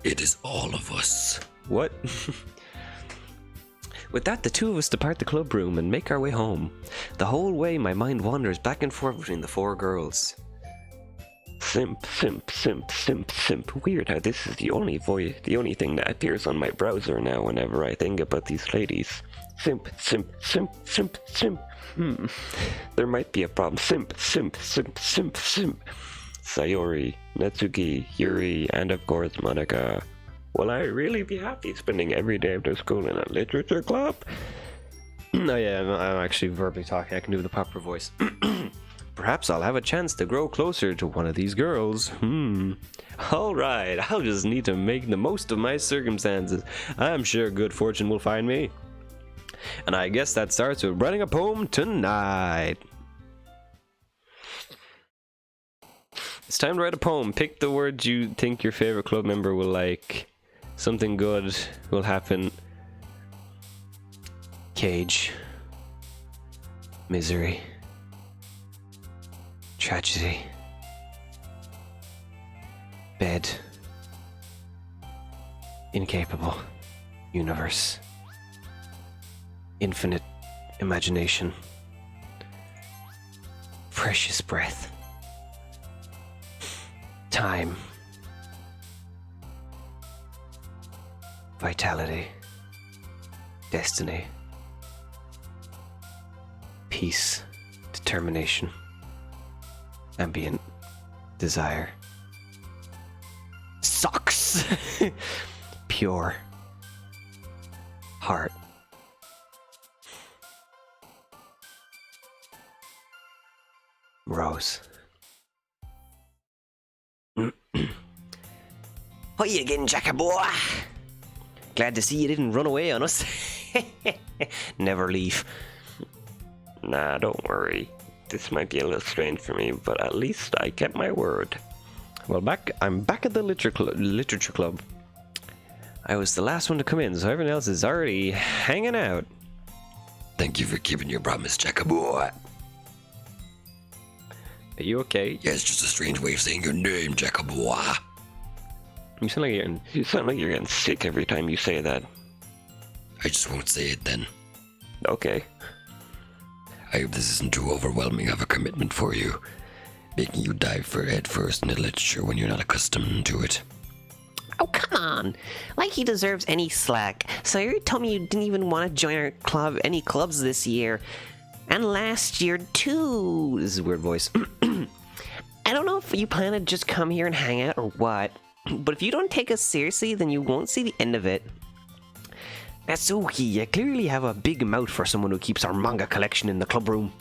it is all of us. What? With that, the two of us depart the club room and make our way home. The whole way, my mind wanders back and forth between the 4 girls. Simp. Weird how this is the only thing that appears on my browser now whenever I think about these ladies. Simp. There might be a problem. Simp. Sayori, Natsuki, Yuri, and of course Monica. Will I really be happy spending every day after school in a literature club? Oh yeah, I'm actually verbally talking. I can do the proper voice. Perhaps I'll have a chance to grow closer to one of these girls. Alright, I'll just need to make the most of my circumstances. I'm sure good fortune will find me. And I guess that starts with writing a poem tonight. It's time to write a poem. Pick the words you think your favorite club member will like. Something good will happen Cage. Misery. Tragedy. Bed. Incapable. Universe. Infinite imagination. Precious breath. Time. Vitality. Destiny. Peace. Determination. Ambient. Desire. Socks. Pure. Heart. Rose. How you again, Jacker boy? Glad to see you didn't run away on us. Never leave. Nah, don't worry. This might be a little strange for me, but at least I kept my word. Well, I'm back at the literature club. I was the last one to come in, so everyone else is already hanging out. Thank you for keeping your promise, Jackaboy. Are you okay? Yeah, it's just a strange way of saying your name, Jackaboy. You sound like you're getting... You sound like you're getting sick every time you say that. I just won't say it then. Okay. I hope this isn't too overwhelming of a commitment for you, making you dive head first into literature when you're not accustomed to it. Oh, come on. Like he deserves any slack. So you told me you didn't even want to join our club, any clubs this year. And last year, too. This is a weird voice. I don't know if you plan to just come here and hang out or what, but if you don't take us seriously, then you won't see the end of it. Natsuki, you clearly have a big mouth for someone who keeps our manga collection in the club room.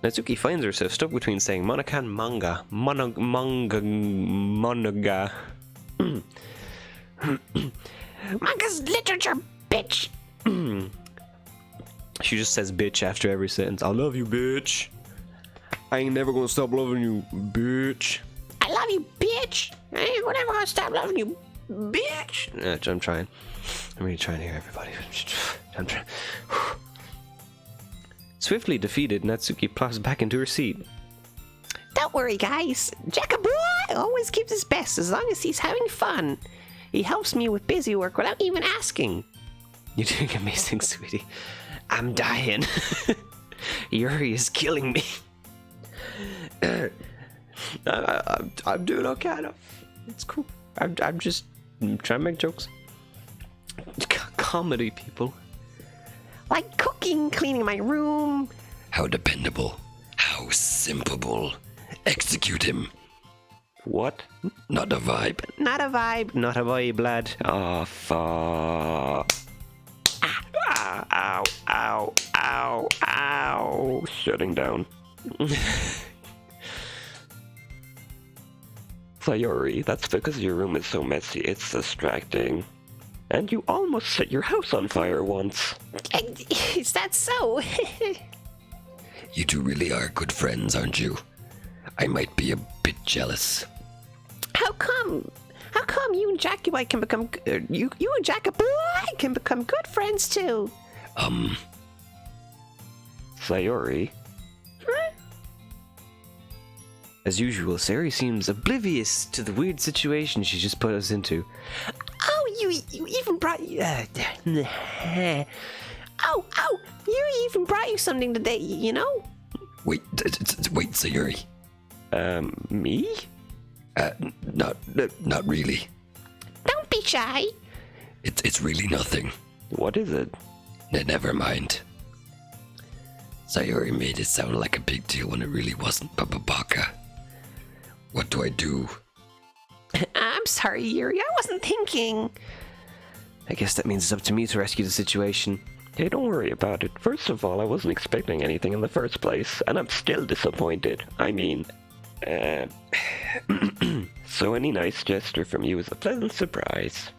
Natsuki finds herself stuck between saying Monica and manga. Monaga. Manga's literature, bitch! She just says bitch after every sentence. I love you, bitch. I ain't never gonna stop loving you, bitch. I love you, bitch! I ain't never gonna stop loving you, bitch! I'm trying. I'm really trying here, everybody. I'm trying. Swiftly defeated, Natsuki plops back into her seat. Don't worry, guys. Jackaboy always gives his best as long as he's having fun. He helps me with busy work without even asking. You're doing amazing, sweetie. I'm dying. Yuri is killing me. I'm doing okay. It's cool. I'm just trying to make jokes. Comedy, people. Like cooking, cleaning my room. How dependable. How simpable. Execute him. What? Not a vibe. Not a vibe. Not a vibe, lad. Oh, fuck. Ow, ow, ow, ow. Shutting down. Sayori, that's because your room is so messy, it's distracting. And you almost set your house on fire once. Is that so? You two really are good friends, aren't you? I might be a bit jealous. How come? How come you and Jackie Boy can become you and Jackie Boy can become good friends too? Sayori, As usual, Sari seems oblivious to the weird situation she just put us into. Oh, you even brought you even brought you something today, you know? Wait, Sayuri. me? Not really. Don't be shy. It's really nothing. What is it? Never mind. Sayuri made it sound like a big deal when it really wasn't, Baka. What do I do? I'm sorry, Yuri. I wasn't thinking. I guess that means it's up to me to rescue the situation. Hey, don't worry about it. First of all, I wasn't expecting anything in the first place, and I'm still disappointed. I mean, so any nice gesture from you is a pleasant surprise.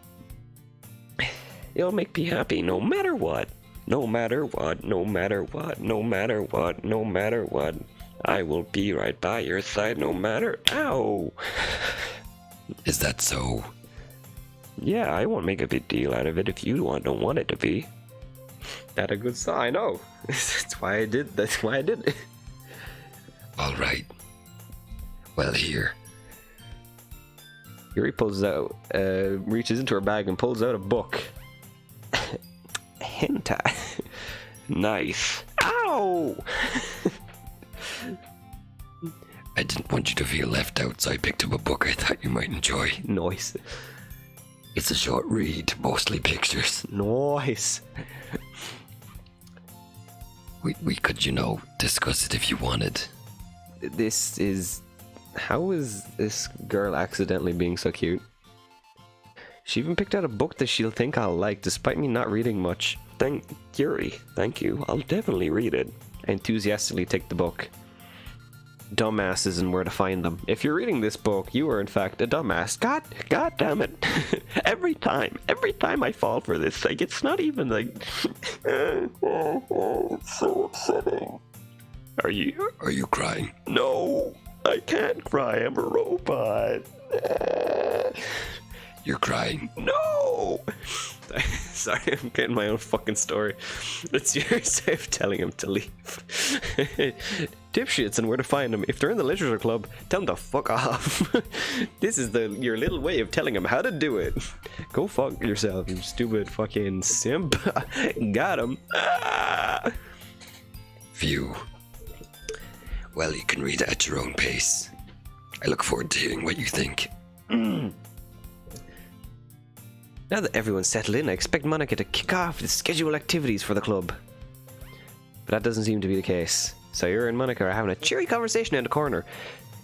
It'll make me happy no matter what. No matter what, no matter what, no matter what, no matter what. I will be right by your side no matter... Ow! Is that so? Yeah, I won't make a big deal out of it if you don't want it to be. That a good sign? I know. That's why I did it. All right. Well, here. Yuri pulls out, reaches into her bag and pulls out a book. Hentai. Nice. Ow! I didn't want you to feel left out, so I picked up a book I thought you might enjoy. Nice. It's a short read, mostly pictures. Nice. We could, discuss it if you wanted. This is... How is this girl accidentally being so cute? She even picked out a book that she'll think I'll like, despite me not reading much. Thank you. I'll definitely read it. I enthusiastically take the book. Dumbasses and where to find them. If you're reading this book, you are in fact a dumbass. God damn it. every time I fall for this, like, it's not even like... it's so upsetting. Are you crying? No, I can't cry. I'm a robot. You're crying. No. Sorry, I'm getting my own fucking story. It's yours. I'm telling him to leave. Dipshits and where to find them. If they're in the literature club, tell them to fuck off. This is your little way of telling them how to do it. Go fuck yourself, you stupid fucking simp. Got him. Phew. Well, you can read it at your own pace. I look forward to hearing what you think. Now that everyone's settled in, I expect Monica to kick off the scheduled activities for the club. But that doesn't seem to be the case. So Yuri and Monica are having a cheery conversation in the corner.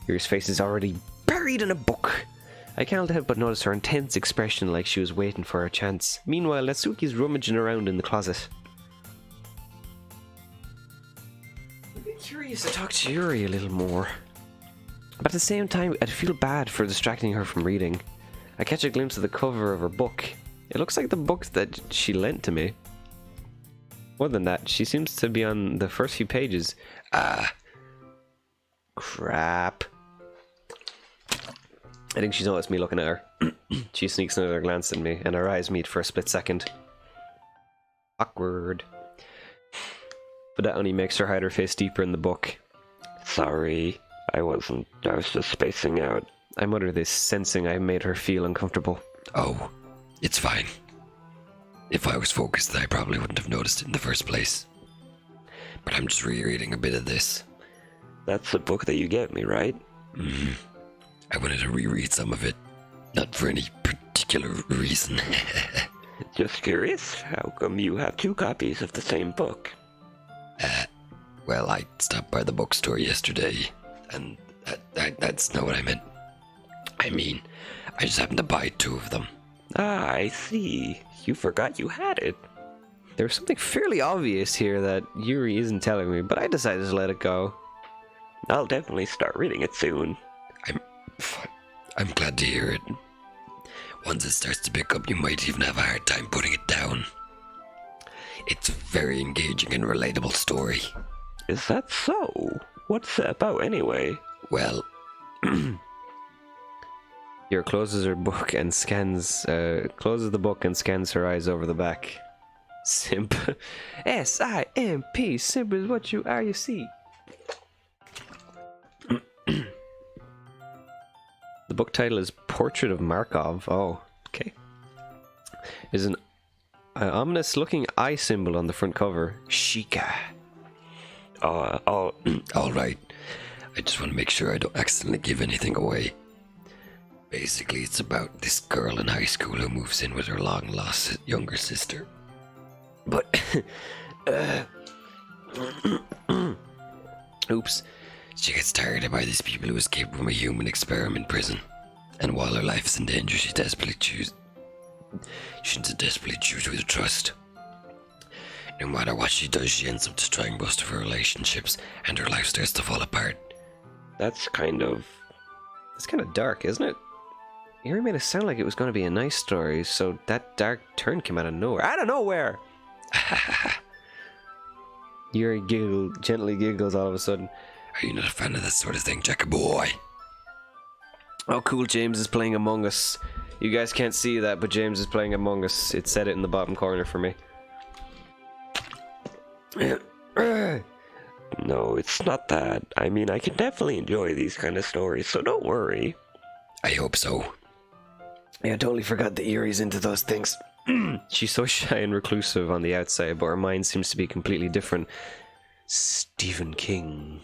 Yuri's face is already buried in a book. I can't help but notice her intense expression, like she was waiting for her chance. Meanwhile, Natsuki's rummaging around in the closet. I'd be curious to talk to Yuri a little more. But at the same time, I'd feel bad for distracting her from reading. I catch a glimpse of the cover of her book. It looks like the book that she lent to me. More than that, she seems to be on the first few pages. Crap. I think she's noticed me looking at her. She sneaks another glance at me, and our eyes meet for a split second. Awkward. But that only makes her hide her face deeper in the book. Sorry, I was just spacing out. I mutter this, sensing I made her feel uncomfortable. Oh, it's fine. If I was focused, I probably wouldn't have noticed it in the first place. But I'm just rereading a bit of this. That's the book that you gave me, right? Mm-hmm. I wanted to reread some of it. Not for any particular reason. Just curious, how come you have 2 copies of the same book? Well, I stopped by the bookstore yesterday, and that's not what I meant. I mean, I just happened to buy 2 of them. Ah, I see. You forgot you had it. There's something fairly obvious here that Yuri isn't telling me, but I decided to let it go. I'll definitely start reading it soon. I'm glad to hear it. Once it starts to pick up, you might even have a hard time putting it down. It's a very engaging and relatable story. Is that so? What's it about anyway? Well, Yuri closes her book and closes the book and scans her eyes over the back. Simp. S-I-M-P. Simp is what you are, you see. The book title is Portrait of Markov. Oh, okay. There's an ominous-looking eye symbol on the front cover. Shika. all right. I just want to make sure I don't accidentally give anything away. Basically, it's about this girl in high school who moves in with her long-lost younger sister. But, Oops. she gets targeted by these people who escaped from a human experiment prison. And while her life is in danger, she desperately chooses who to trust. No matter what she does, she ends up destroying most of her relationships, and her life starts to fall apart. That's kind of dark, isn't it? Yuri made it sound like it was going to be a nice story, so that dark turn came out of nowhere. Out of nowhere! Yuri gently giggles all of a sudden. Are you not a fan of that sort of thing, Jackie boy? Oh, cool, James is playing Among Us. You guys can't see that, but James is playing Among Us. It said it in the bottom corner for me. No, it's not that. I mean, I can definitely enjoy these kind of stories, so don't worry. I hope so. Yeah, I totally forgot that Yuri's into those things. She's so shy and reclusive on the outside, but her mind seems to be completely different. Stephen King.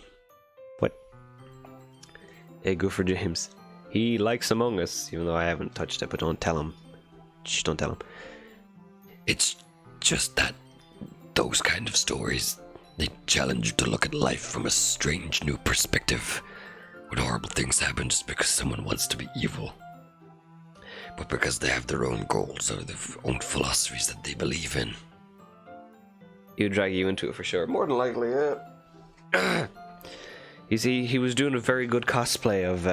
What? Hey, good for James. He likes Among Us, even though I haven't touched it, but don't tell him. Shh, don't tell him. It's just that those kind of stories, they challenge you to look at life from a strange new perspective. When horrible things happen just because someone wants to be evil. But because they have their own goals or their own philosophies that they believe in. He would drag you into it for sure. More than likely, yeah. You see, he was doing a very good cosplay of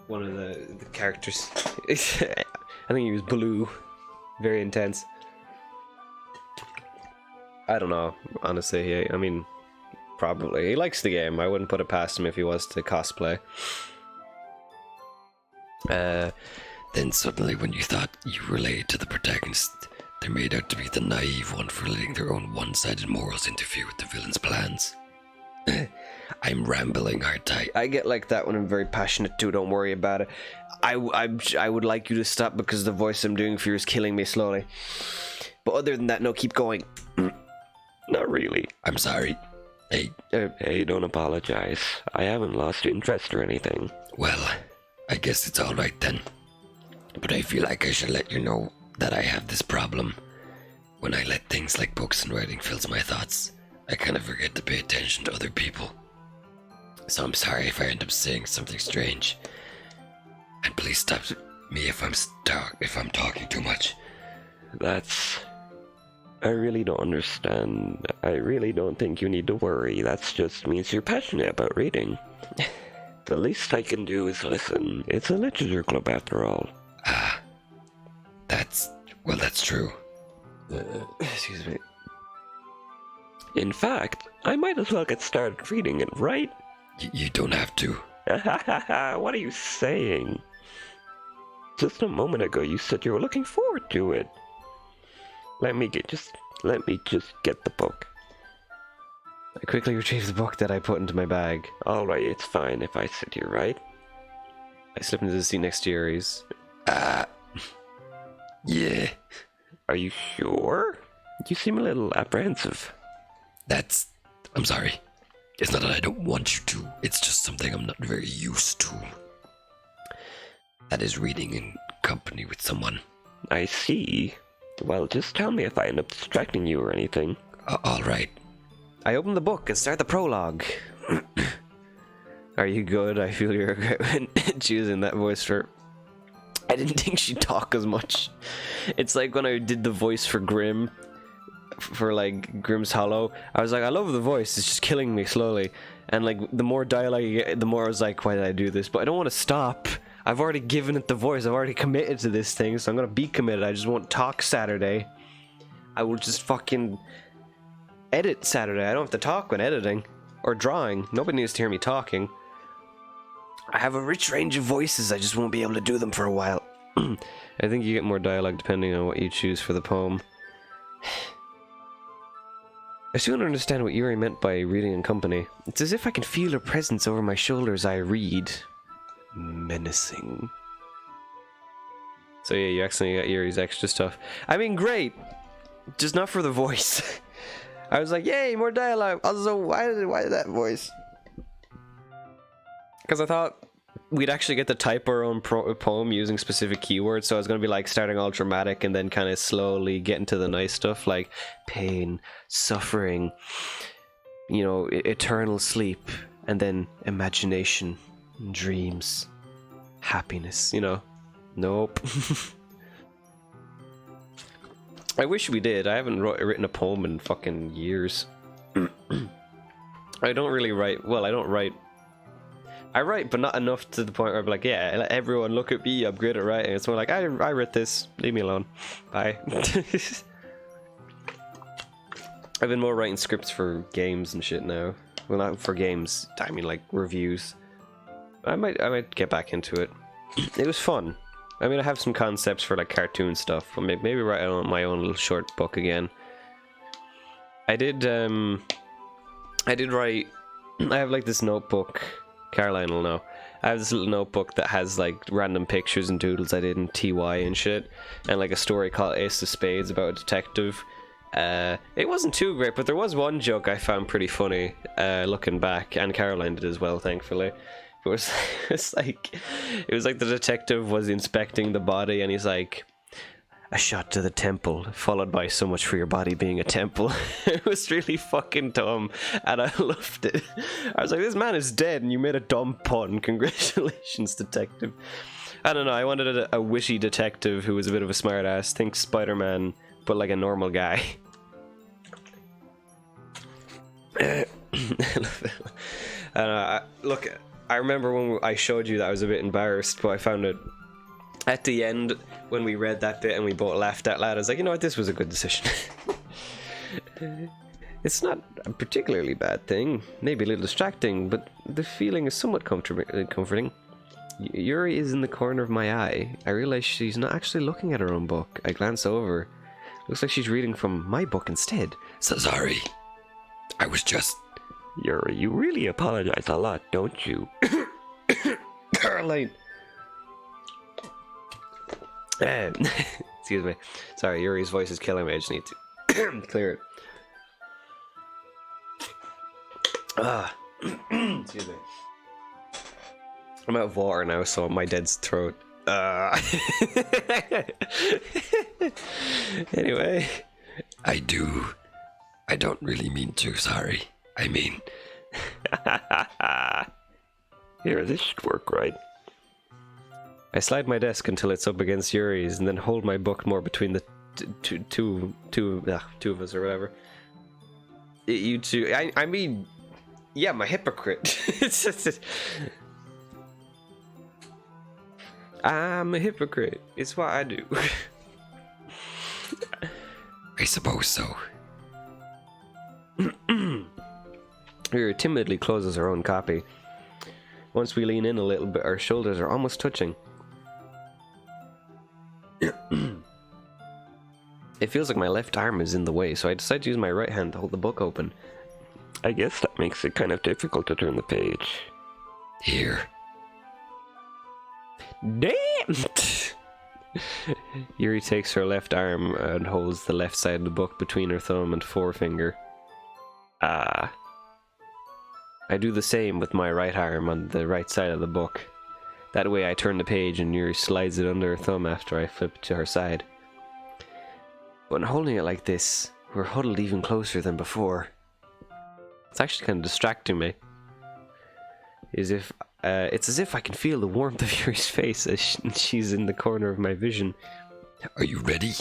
one of the characters. I think he was Blue. Very intense. I don't know, honestly. I mean, probably. He likes the game. I wouldn't put it past him if he was to cosplay. Then suddenly when you thought you related to the protagonist, they're made out to be the naive one for letting their own one-sided morals interfere with the villain's plans. I'm rambling, aren't I? I get like that when I'm very passionate too, don't worry about it. I would like you to stop because the voice I'm doing for you is killing me slowly. But other than that, no, keep going. Not really. I'm sorry. Hey, Hey, don't apologize. I haven't lost interest or anything. well, I guess it's alright then. But I feel like I should let you know that I have this problem. When I let things like books and writing fills my thoughts, I kind of forget to pay attention to other people. So I'm sorry if I end up saying something strange. And please stop me if I'm talking too much. I really don't understand. I really don't think you need to worry. That just means you're passionate about reading. The least I can do is listen. It's a literature club after all. That's true. Excuse me. In fact, I might as well get started reading it, right? You don't have to. What are you saying? Just a moment ago you said you were looking forward to it. Let me just get the book. I quickly retrieved the book that I put into my bag. Alright, it's fine if I sit here, right? I slipped into the seat next to Yuri's. Yeah. Are you sure? You seem a little apprehensive. I'm sorry. It's not that I don't want you to, it's just something I'm not very used to. That is reading in company with someone. I see. Well, just tell me if I end up distracting you or anything. Alright. I opened the book and start the prologue. Are you good? I feel you're regret when choosing that voice for... I didn't think she'd talk as much. It's like when I did the voice for Grimm, for like Grimm's Hollow. I was like, I love the voice, it's just killing me slowly. And like, the more dialogue you get, the more I was like, why did I do this? But I don't want to stop. I've already given it the voice, I've already committed to this thing, so I'm gonna be committed. I just won't talk Saturday. I will just fucking edit Saturday. I don't have to talk when editing. Or drawing. Nobody needs to hear me talking. I have a rich range of voices, I just won't be able to do them for a while. I think you get more dialogue depending on what you choose for the poem. I still don't understand what Yuri meant by reading in company. It's as if I can feel her presence over my shoulder as I read. Menacing. So yeah, you accidentally got Yuri's extra stuff. I mean, great! Just not for the voice. I was like, yay, more dialogue! Also, why did that voice? Because I thought we'd actually get to type our own poem using specific keywords, so I was going to be like starting all dramatic and then kind of slowly get into the nice stuff like pain, suffering, you know, eternal sleep, and then imagination, dreams, happiness, you know. Nope. I wish we did. I haven't written a poem in fucking years. I don't really write. Well, I don't write. I write, but not enough to the point where I'm like, yeah, let everyone look at me, I'm great at writing. It's more like, I wrote this, leave me alone. Bye. I've been more writing scripts for games and shit now. Well, not for games, I mean like reviews. I might get back into it. it was fun. I mean, I have some concepts for like cartoon stuff, but maybe write my own little short book again. I did write. I have like this notebook. Caroline will know. I have this little notebook that has like random pictures and doodles I did in TY and shit, and like a story called Ace of Spades about a detective. It wasn't too great, but there was one joke I found pretty funny, looking back, and Caroline did as well, thankfully. It was, it was like the detective was inspecting the body, and he's like, "A shot to the temple, followed by so much for your body being a temple." It was really fucking dumb, and I loved it. I was like, this man is dead, and you made a dumb pun. Congratulations, detective. I don't know, I wanted a witty detective who was a bit of a smartass. Think Spider-Man, but like a normal guy. Look, I remember when I showed you that I was a bit embarrassed, but I found it at the end when we read that bit and we both laughed out loud. I was like, you know what, this was a good decision. It's not a particularly bad thing, maybe a little distracting, but the feeling is somewhat comforting. Yuri is in the corner of my eye. I realize she's not actually looking at her own book. I glance over. Looks like she's reading from my book instead. So sorry. I was just... Yuri, you really apologize a lot, don't you? Caroline! Excuse me. Sorry, Yuri's voice is killing me. I just need to clear it. Excuse me. I'm out of water now, so my dead's throat. Anyway. I don't really mean to, sorry. I mean... Here, this should work, right? I slide my desk until it's up against Yuri's, and then hold my book more between the two of us, or whatever. You two... I mean... Yeah, I'm a hypocrite. I'm a hypocrite. It's what I do. I suppose so. Yuri timidly closes her own copy. Once we lean in a little bit, our shoulders are almost touching. It feels like my left arm is in the way, so I decide to use my right hand to hold the book open. I guess that makes it kind of difficult to turn the page. Here. Damn! Yuri takes her left arm and holds the left side of the book between her thumb and forefinger. I do the same with my right arm on the right side of the book. That way I turn the page and Yuri slides it under her thumb after I flip to her side. When holding it like this, we're huddled even closer than before. It's actually kind of distracting me. It's as if I can feel the warmth of Yuri's face as she's in the corner of my vision. Are you ready?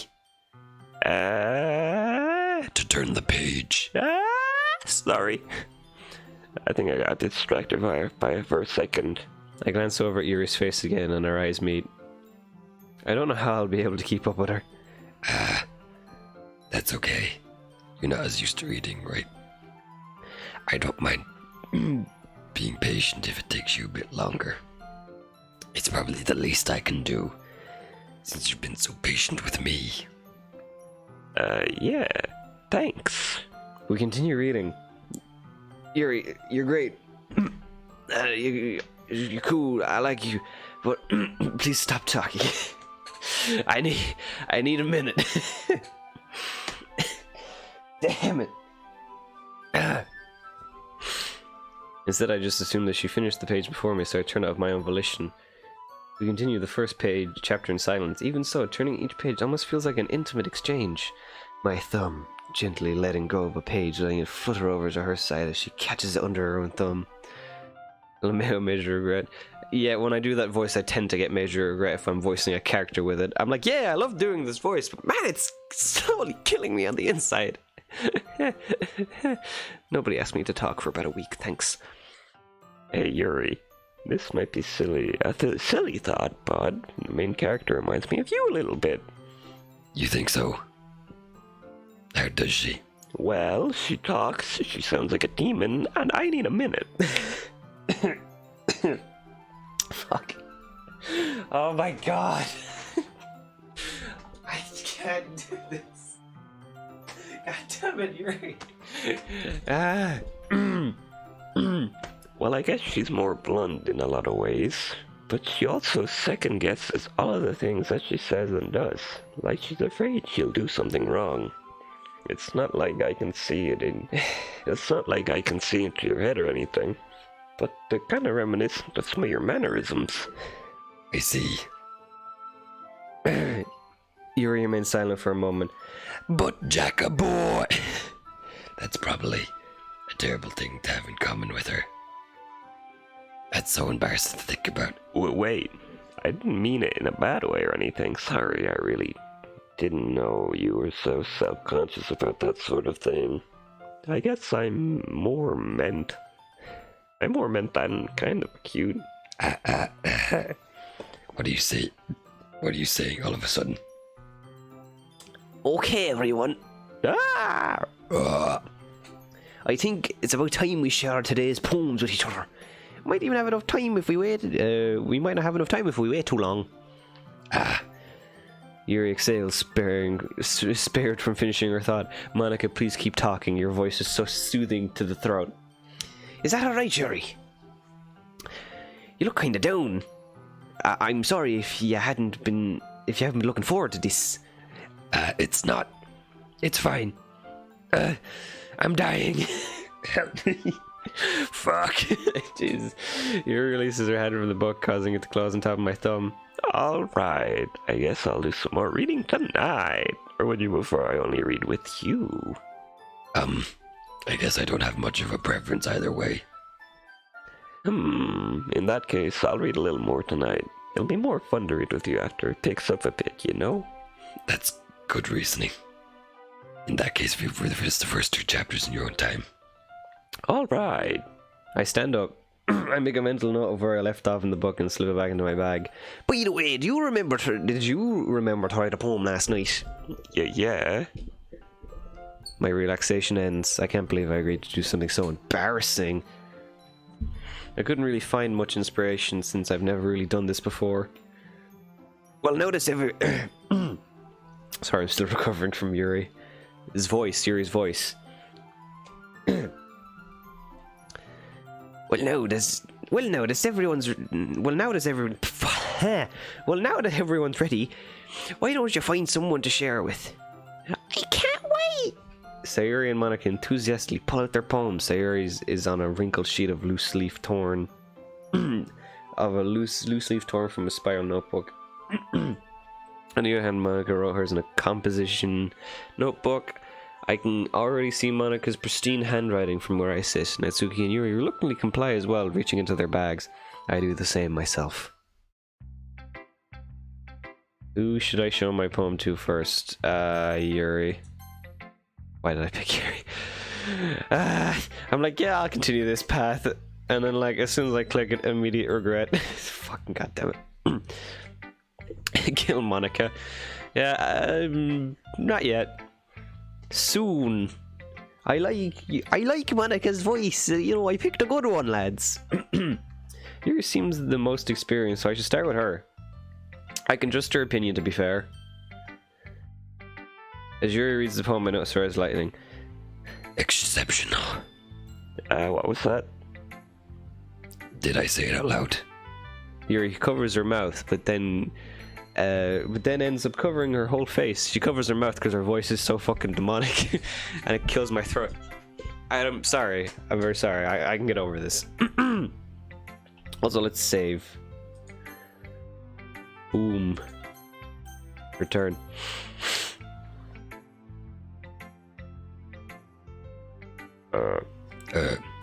To turn the page. Sorry. I think I got distracted by her for a second. I glance over at Yuri's face again and our eyes meet. I don't know how I'll be able to keep up with her. That's okay. You're not as used to reading, right? I don't mind being patient if it takes you a bit longer. It's probably the least I can do, since you've been so patient with me. Yeah, thanks. We continue reading. Yuri, you're great. You're cool, I like you, but please stop talking. I need a minute. Damn it. Instead, I just assumed that she finished the page before me, so I turned it of my own volition. We continue the first page, chapter in silence. Even so, turning each page almost feels like an intimate exchange. My thumb gently letting go of a page, letting it flutter over to her side as she catches it under her own thumb. Major regret. Yeah, when I do that voice, I tend to get major regret if I'm voicing a character with it. I'm like, yeah, I love doing this voice, but man, it's slowly killing me on the inside. Nobody asked me to talk for about a week, thanks. Hey, Yuri. This might be silly. A silly thought, but the main character reminds me of you a little bit. You think so? How does she? Well, she talks, she sounds like a demon, and I need a minute. Fuck. Oh my god. I can't do this. God damn it, Yuri. Well, I guess she's more blunt in a lot of ways, but she also second guesses all of the things that she says and does, like she's afraid she'll do something wrong. It's not like I can see it into your head or anything, but they're kind of reminiscent of some of your mannerisms. I see. Yuri remains silent for a moment. But Jacka boy! That's probably a terrible thing to have in common with her. That's so embarrassing to think about. Wait, I didn't mean it in a bad way or anything. Sorry, I really didn't know you were so self-conscious about that sort of thing. I guess I'm more meant than kind of cute. What do you say? What are you saying all of a sudden? Okay, everyone. Ah! I think it's about time we share today's poems with each other. Might even have enough time if we wait. We might not have enough time if we wait too long. Yuri exhales, spared from finishing her thought. Monica, please keep talking. Your voice is so soothing to the throat. Is that alright, Yuri? You look kinda down. I'm sorry if you haven't been looking forward to this. It's not. It's fine. I'm dying. Help me. Fuck. Jeez. Yuri releases her hand from the book, causing it to close on top of my thumb. Alright, I guess I'll do some more reading tonight. Or would you prefer I only read with you? I guess I don't have much of a preference either way. In that case, I'll read a little more tonight. It'll be more fun to read with you after it picks up a bit, you know? That's good reasoning. In that case, feel free to finish the first 2 chapters in your own time. Alright. I stand up. I make a mental note of where I left off in the book and slip it back into my bag. By the way, did you remember to write a poem last night? Yeah. My relaxation ends. I can't believe I agreed to do something so embarrassing. I couldn't really find much inspiration since I've never really done this before. Well, notice Sorry, I'm still recovering from Yuri's voice. Now that everyone's ready, why don't you find someone to share with? I can't wait. Sayuri and Monica enthusiastically pull out their poems. Sayuri is on a wrinkled sheet of loose leaf torn from a spiral notebook. On the other hand, Monica wrote hers in a composition notebook. I can already see Monica's pristine handwriting from where I sit. Natsuki and Yuri reluctantly comply as well, reaching into their bags. I do the same myself. Who should I show my poem to first? Yuri. Why did I pick Yuri? I'm like, yeah, I'll continue this path. And then, like, as soon as I click it, immediate regret. Fucking goddamn it. Kill Monica. Yeah, not yet. Soon. I like Monica's voice. I picked a good one, lads. Yuri seems the most experienced, so I should start with her. I can trust her opinion, to be fair. As Yuri reads the poem, I notice her eyes lightening. Exceptional. What was that? Did I say it out loud? Yuri covers her mouth, but then ends up covering her whole face. She covers her mouth because her voice is so fucking demonic, and it kills my throat. I'm sorry. I'm very sorry. I can get over this. Also, let's save. Boom. Return.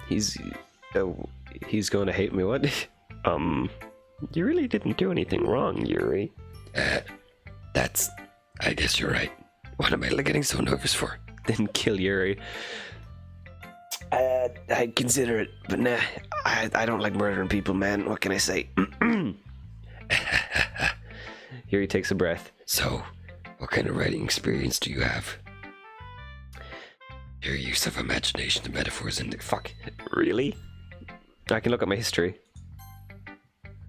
He's going to hate me. What? You really didn't do anything wrong, Yuri. I guess you're right. What am I getting so nervous for? Then kill Yuri. I'd consider it, but nah, I don't like murdering people, man. What can I say? Yuri takes a breath. So, what kind of writing experience do you have? Your use of imagination and metaphors and Fuck. Really? I can look at my history.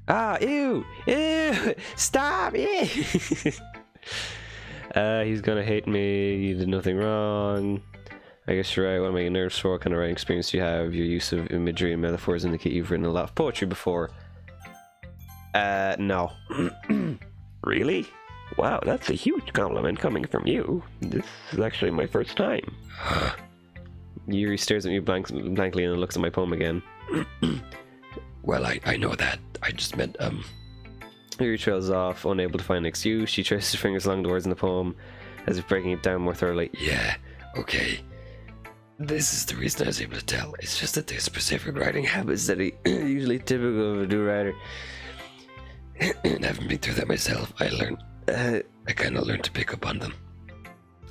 Ah, ew! Ew! Stop! Ew! He's gonna hate me. You did nothing wrong. I guess you're right. What am I nervous for? What kind of writing experience do you have? Your use of imagery and metaphors indicate you've written a lot of poetry before. No. Really? Wow, that's a huge compliment coming from you. This is actually my first time. Yuri stares at me blankly and then looks at my poem again. Well, I know that. I just meant, Yuri trails off, unable to find an excuse. She traces her fingers along the words in the poem, as if breaking it down more thoroughly. yeah, okay. This is the reason I was able to tell. It's just that there's specific writing habits that Usually typical of a new writer. and having been through that myself, I kind of learned to pick up on them.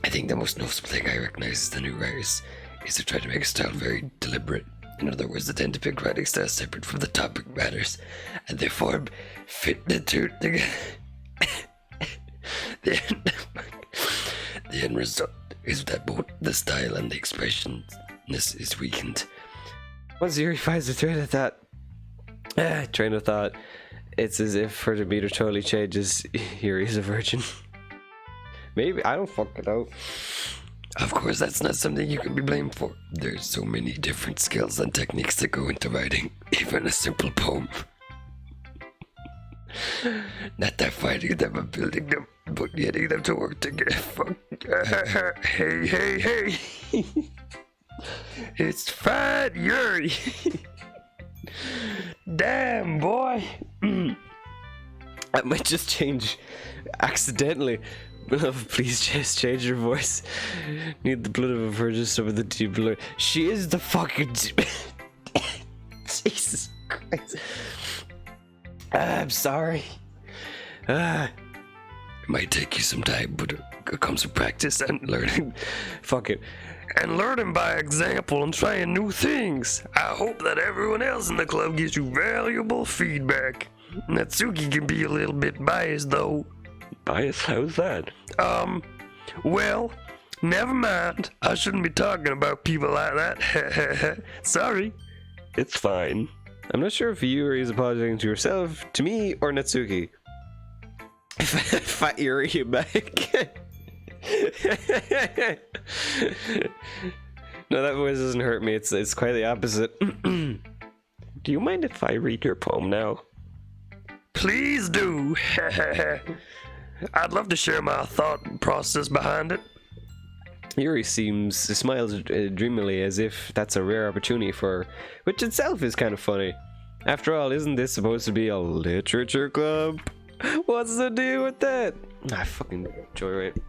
I think the most noticeable thing I recognize is the new writers is they try to make a style very deliberate. In other words, they tend to pick writing styles separate from the topic matters, and they form fit the two together. the end result is that both the style and the expressionness is weakened. Once Yuri finds a train of thought, it's as if her demeanor totally changes. Yuri's a virgin. Maybe, I don't fucking know. Of course, that's not something you can be blamed for. There's so many different skills and techniques that go into writing, even a simple poem. Not that fighting them or building them, but getting them to work together. Fuck. Hey. It's fine, Yuri. Damn, boy. I might just change accidentally. Please just change your voice. Need the blood of a virgin, some of the deep blood. She is the fucking. Jesus Christ. I'm sorry. It might take you some time, but it comes with practice and learning. Fuck it. And learning by example and trying new things. I hope that everyone else in the club gives you valuable feedback. Natsuki can be a little bit biased, though. Bias? How's that? Well, never mind. I shouldn't be talking about people like that. Sorry. It's fine. I'm not sure if Yuri is apologizing to herself, to me, or Natsuki. Fat Yuri, you back. No, that voice doesn't hurt me. It's quite the opposite. Do you mind if I read your poem now? Please do. I'd love to share my thought process behind it. Yuri smiles dreamily as if that's a rare opportunity for her, which itself is kind of funny. After all, isn't this supposed to be a literature club? What's the deal with that? I fucking joyride.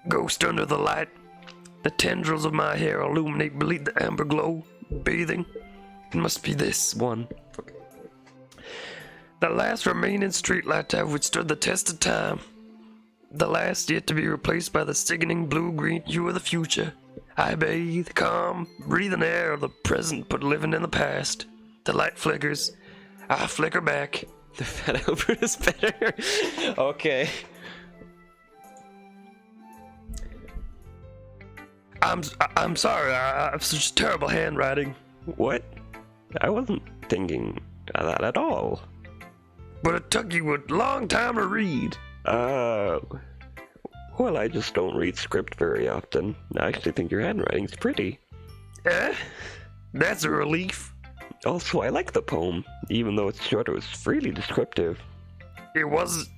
Ghost under the light. The tendrils of my hair illuminate beneath the amber glow. Bathing. It must be this one. The last remaining streetlight to have withstood the test of time. The last yet to be replaced by the sickening blue-green hue of the future. I bathe, calm, breathing air of the present but living in the past. The light flickers. I flicker back. The Fat Albert is better. Okay. I'm sorry, I have such terrible handwriting. What? I wasn't thinking of that at all. But it took you a long time to read. Well, I just don't read script very often. I actually think your handwriting's pretty. Eh? That's a relief. Also, I like the poem, even though it's short. It was really descriptive. It wasn't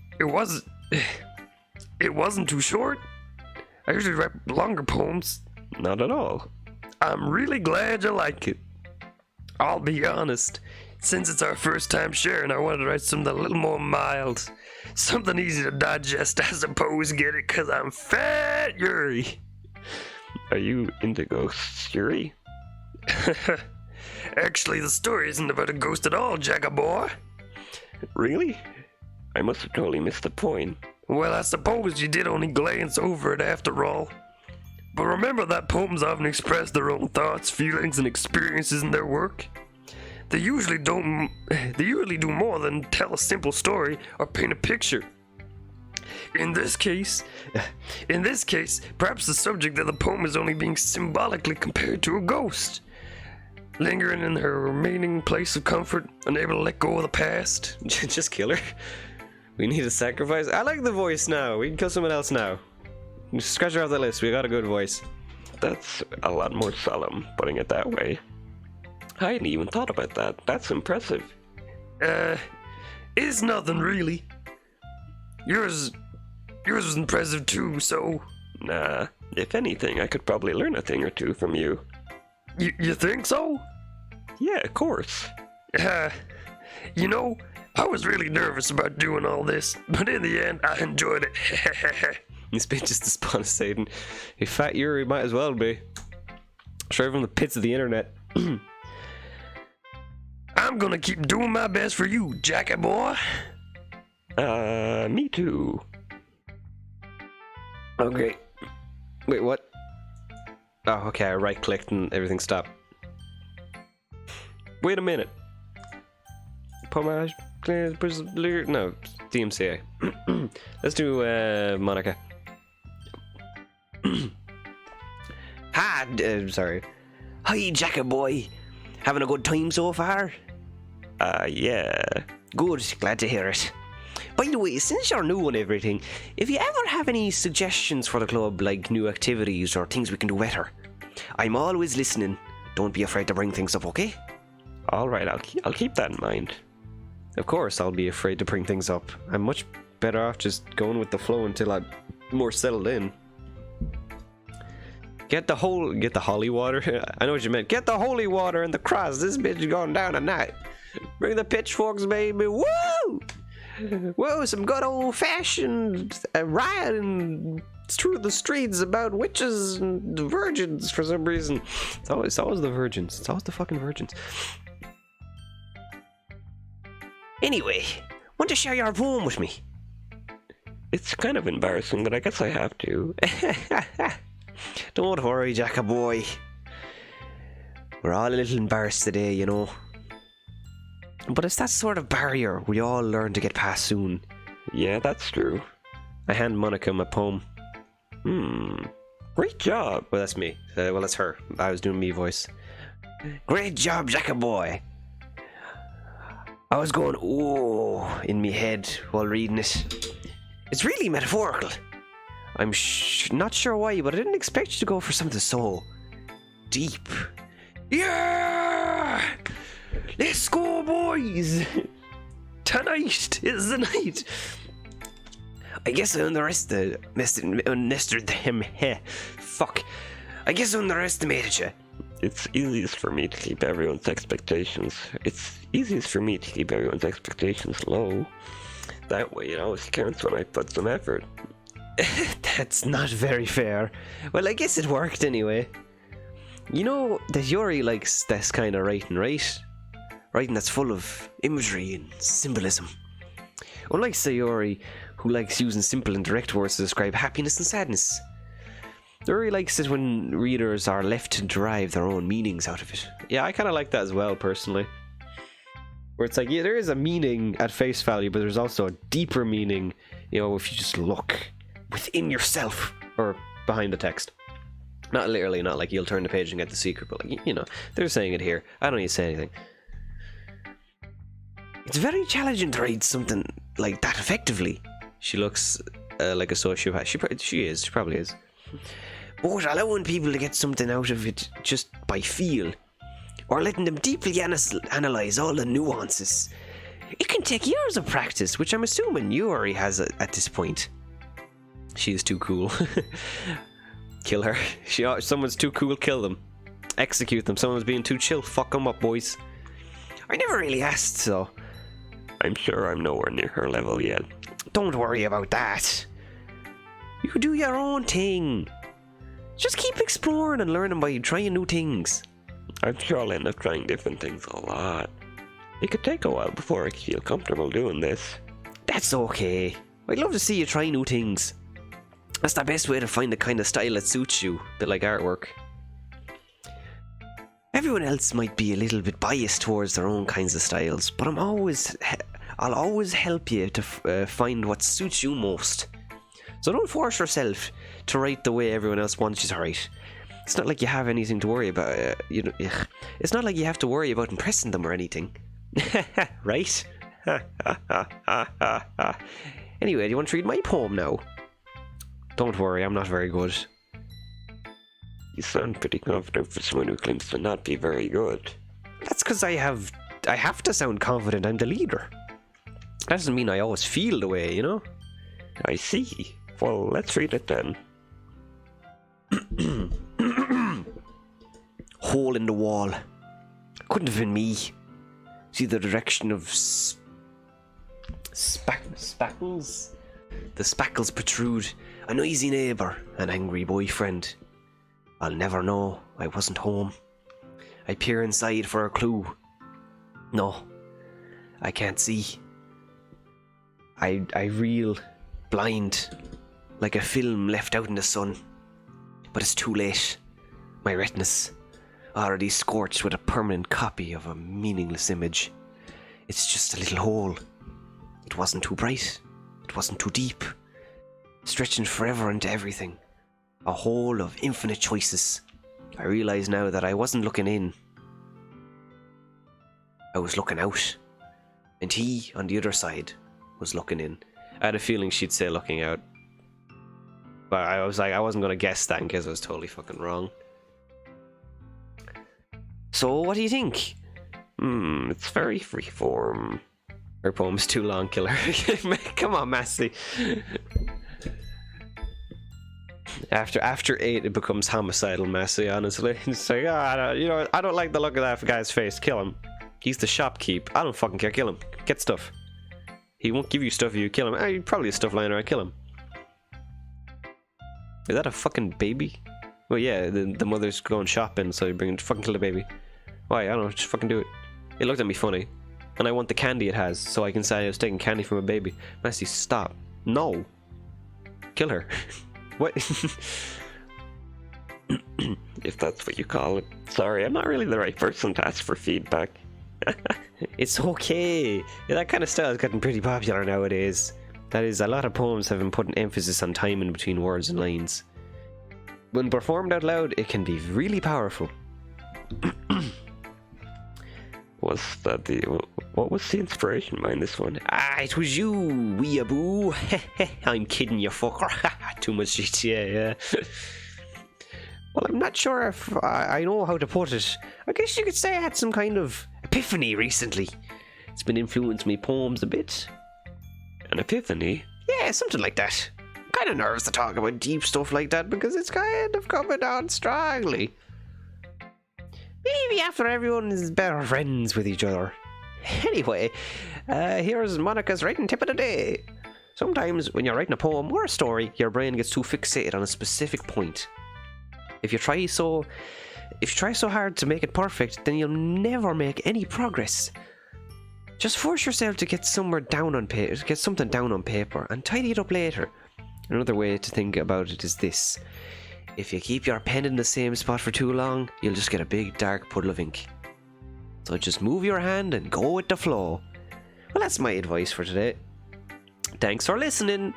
too short. I usually write longer poems. Not at all. I'm really glad you like it. I'll be honest. Since it's our first time sharing, I wanted to write something a little more mild. Something easy to digest, I suppose, get it? Because I'm fat, Yuri. Are you into ghosts, Yuri? Actually, the story isn't about a ghost at all, Jagga boy. Really? I must have totally missed the point. Well, I suppose you did only glance over it after all. But remember that poems often express their own thoughts, feelings, and experiences in their work. They usually do more than tell a simple story or paint a picture. In this case, perhaps the subject of the poem is only being symbolically compared to a ghost. lingering in her remaining place of comfort, unable to let go of the past. Just kill her. We need a sacrifice. I like the voice now. We can kill someone else now. Scratch her off the list. We got a good voice. That's a lot more solemn, putting it that way. I hadn't even thought about that. That's impressive. It's nothing really. Yours was impressive too, so... Nah, if anything, I could probably learn a thing or two from you. You think so? Yeah, of course. You know, I was really nervous about doing all this, but in the end, I enjoyed it. This bitch is the spawn of Satan. Hey, fat Yuri might as well be. Straight from the pits of the internet. I'm gonna keep doing my best for you, Jackie boy. Me too. Okay. Wait, what? Oh, okay, I right-clicked and everything stopped. Wait a minute. Pomage... No, DMCA. Let's do, Monica. Hi, sorry. Hi, Jackie boy. Having a good time so far? Yeah. Good, glad to hear it. By the way, since you're new and everything, if you ever have any suggestions for the club, like new activities or things we can do better, I'm always listening. Don't be afraid to bring things up, okay? Alright, I'll keep that in mind. Of course I'll be afraid to bring things up. I'm much better off just going with the flow until I'm more settled in. Get the holy water. I know what you meant. Get the holy water and the cross. This bitch is going down tonight. Bring the pitchforks, baby. Woo! Whoa, some good old-fashioned rioting through the streets about witches and virgins for some reason. It's always the virgins. It's always the fucking virgins. Anyway, want to share your poem with me? It's kind of embarrassing, but I guess I have to. Don't worry, Jackie boy. We're all a little embarrassed today, you know. But it's that sort of barrier we all learn to get past soon. Yeah, that's true. I hand Monica my poem. Great job. Well, that's me. Well, that's her. I was doing me voice. Great job, Jackie boy. I was going, oh, in me head while reading it. It's really metaphorical. I'm not sure why, but I didn't expect you to go for something so deep. Yeah! Let's go, boys! Tonight is the night. I guess I underestimated Fuck. I guess I underestimated you. It's easiest for me to keep everyone's expectations. Low. That way it always counts when I put some effort. That's not very fair. Well, I guess it worked anyway. You know that Yuri likes this kind of writing, right? Writing that's full of imagery and symbolism. Unlike Sayori, who likes using simple and direct words to describe happiness and sadness. Yuri likes it when readers are left to derive their own meanings out of it. Yeah, I kind of like that as well, personally. Where it's like, yeah, there is a meaning at face value, but there's also a deeper meaning, you know, if you just look within yourself or behind the text. Not literally, not like you'll turn the page and get the secret, but like, you know, they're saying it here. I don't need to say anything. It's very challenging to write something like that effectively. She looks like a sociopath. She probably is. But allowing people to get something out of it just by feel, or letting them deeply analyse all the nuances, it can take years of practice, which I'm assuming Yuri has at this point. She is too cool. Kill her. Someone's too cool, kill them. Execute them. Someone's being too chill, fuck them up, boys. I never really asked, so I'm sure I'm nowhere near her level yet. Don't worry about that. You do your own thing. Just keep exploring and learning by trying new things. I'm sure I'll end up trying different things a lot. It could take a while before I feel comfortable doing this. That's okay. I'd love to see you try new things. That's the best way to find the kind of style that suits you, a bit like artwork. Everyone else might be a little bit biased towards their own kinds of styles, but I'll always help you to find what suits you most. So don't force yourself to write the way everyone else wants you to write. It's not like you have anything to worry about. It's not like you have to worry about impressing them or anything. Right? Anyway, do you want to read my poem now? Don't worry, I'm not very good. You sound pretty confident for someone who claims to not be very good. That's because I have to sound confident. I'm the leader. That doesn't mean I always feel the way, you know? I see. Well, let's read it then. Hole in the wall. Couldn't have been me. See the direction of spackles? The spackles protrude. A noisy neighbour, an angry boyfriend. I'll never know. I wasn't home. I peer inside for a clue. No, I can't see. I reel, blind, like a film left out in the sun. But it's too late. My retinas, already scorched with a permanent copy of a meaningless image. It's just a little hole. It wasn't too bright. It wasn't too deep. Stretching forever into everything. A hole of infinite choices. I realise now that I wasn't looking in. I was looking out. And he, on the other side, was looking in. I had a feeling she'd say looking out. But I was like, I wasn't going to guess that in case I was totally fucking wrong. So, what do you think? It's very freeform. Her poem's too long, killer. Come on, Massey. After 8, it becomes homicidal, Massey, honestly. It's like, I don't like the look of that guy's face. Kill him. He's the shopkeep. I don't fucking care. Kill him. Get stuff. He won't give you stuff if you kill him. He probably has stuff lying around. Kill him. Is that a fucking baby? Well, yeah, the mother's going shopping, so you fucking kill the baby. Why? I don't know. Just fucking do it. It looked at me funny. And I want the candy it has, so I can say I was taking candy from a baby. Massey, stop. No. Kill her. What? If that's what you call it. Sorry, I'm not really the right person to ask for feedback. It's okay. Yeah, that kind of style is getting pretty popular nowadays. That is, a lot of poems have been putting emphasis on time in between words and lines. When performed out loud, it can be really powerful. What was the inspiration behind this one? It was you, weeaboo. I'm kidding you, fucker. Too much GTA, yeah. Well, I'm not sure if I know how to put it. I guess you could say I had some kind of epiphany recently. It's been influencing my poems a bit. An epiphany? Yeah, something like that. I'm kind of nervous to talk about deep stuff like that because it's kind of coming on strongly. Maybe after everyone is better friends with each other. Anyway, here's Monica's writing tip of the day. Sometimes when you're writing a poem or a story, your brain gets too fixated on a specific point. If you try so hard to make it perfect, then you'll never make any progress. Just force yourself to get something down on paper, and tidy it up later. Another way to think about it is this. If you keep your pen in the same spot for too long, you'll just get a big dark puddle of ink. So just move your hand and go with the flow. Well, that's my advice for today. Thanks for listening.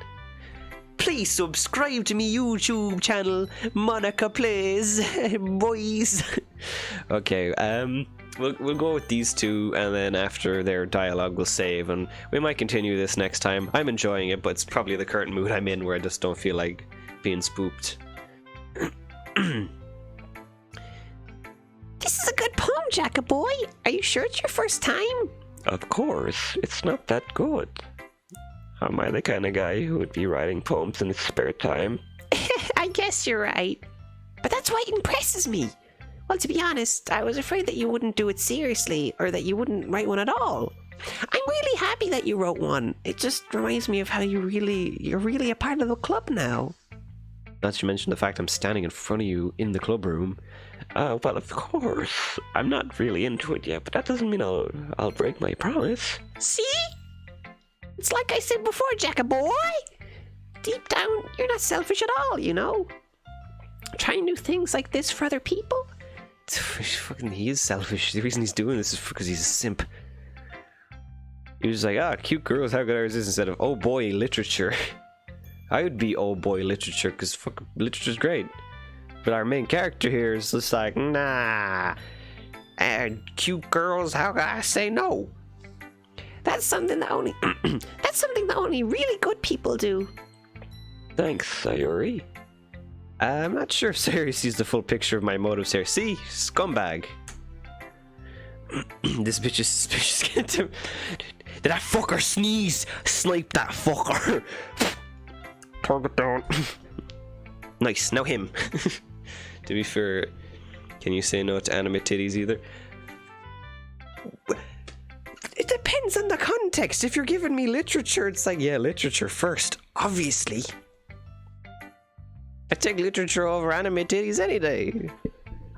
Please subscribe to my YouTube channel, Monica Plays, boys. Okay, we'll go with these two, and then after their dialogue we'll save, and we might continue this next time. I'm enjoying it, but it's probably the current mood I'm in where I just don't feel like being spooked. This is a good poem, Jacka boy. Are you sure it's your first time? Of course, it's not that good. Am I the kind of guy who would be writing poems in his spare time? I guess you're right. But that's why it impresses me. Well, to be honest, I was afraid that you wouldn't do it seriously, or that you wouldn't write one at all. I'm really happy that you wrote one. It just reminds me of how you're really a part of the club now. Not to mention the fact I'm standing in front of you in the club room. Well, of course. I'm not really into it yet, but that doesn't mean I'll break my promise. See? It's like I said before, Jacka boy. Deep down, you're not selfish at all, you know? Trying new things like this for other people. He is selfish. The reason he's doing this is because he's a simp. He was like, cute girls, how good ours is, instead of, oh boy, literature. I would be oh boy, literature, because fucking literature's great. But our main character here is just like, nah. Cute girls, how can I say no? That's something that only really good people do. Thanks, Sayori. I'm not sure if Sayori sees the full picture of my motives here. See? Scumbag. This bitch is suspicious. Did that fucker sneeze? Snipe that fucker. Target down. Nice, now him. To be fair, can you say no to anime titties either? It depends on the context. If you're giving me literature, it's like, yeah, literature first, obviously. I take literature over anime titties any day.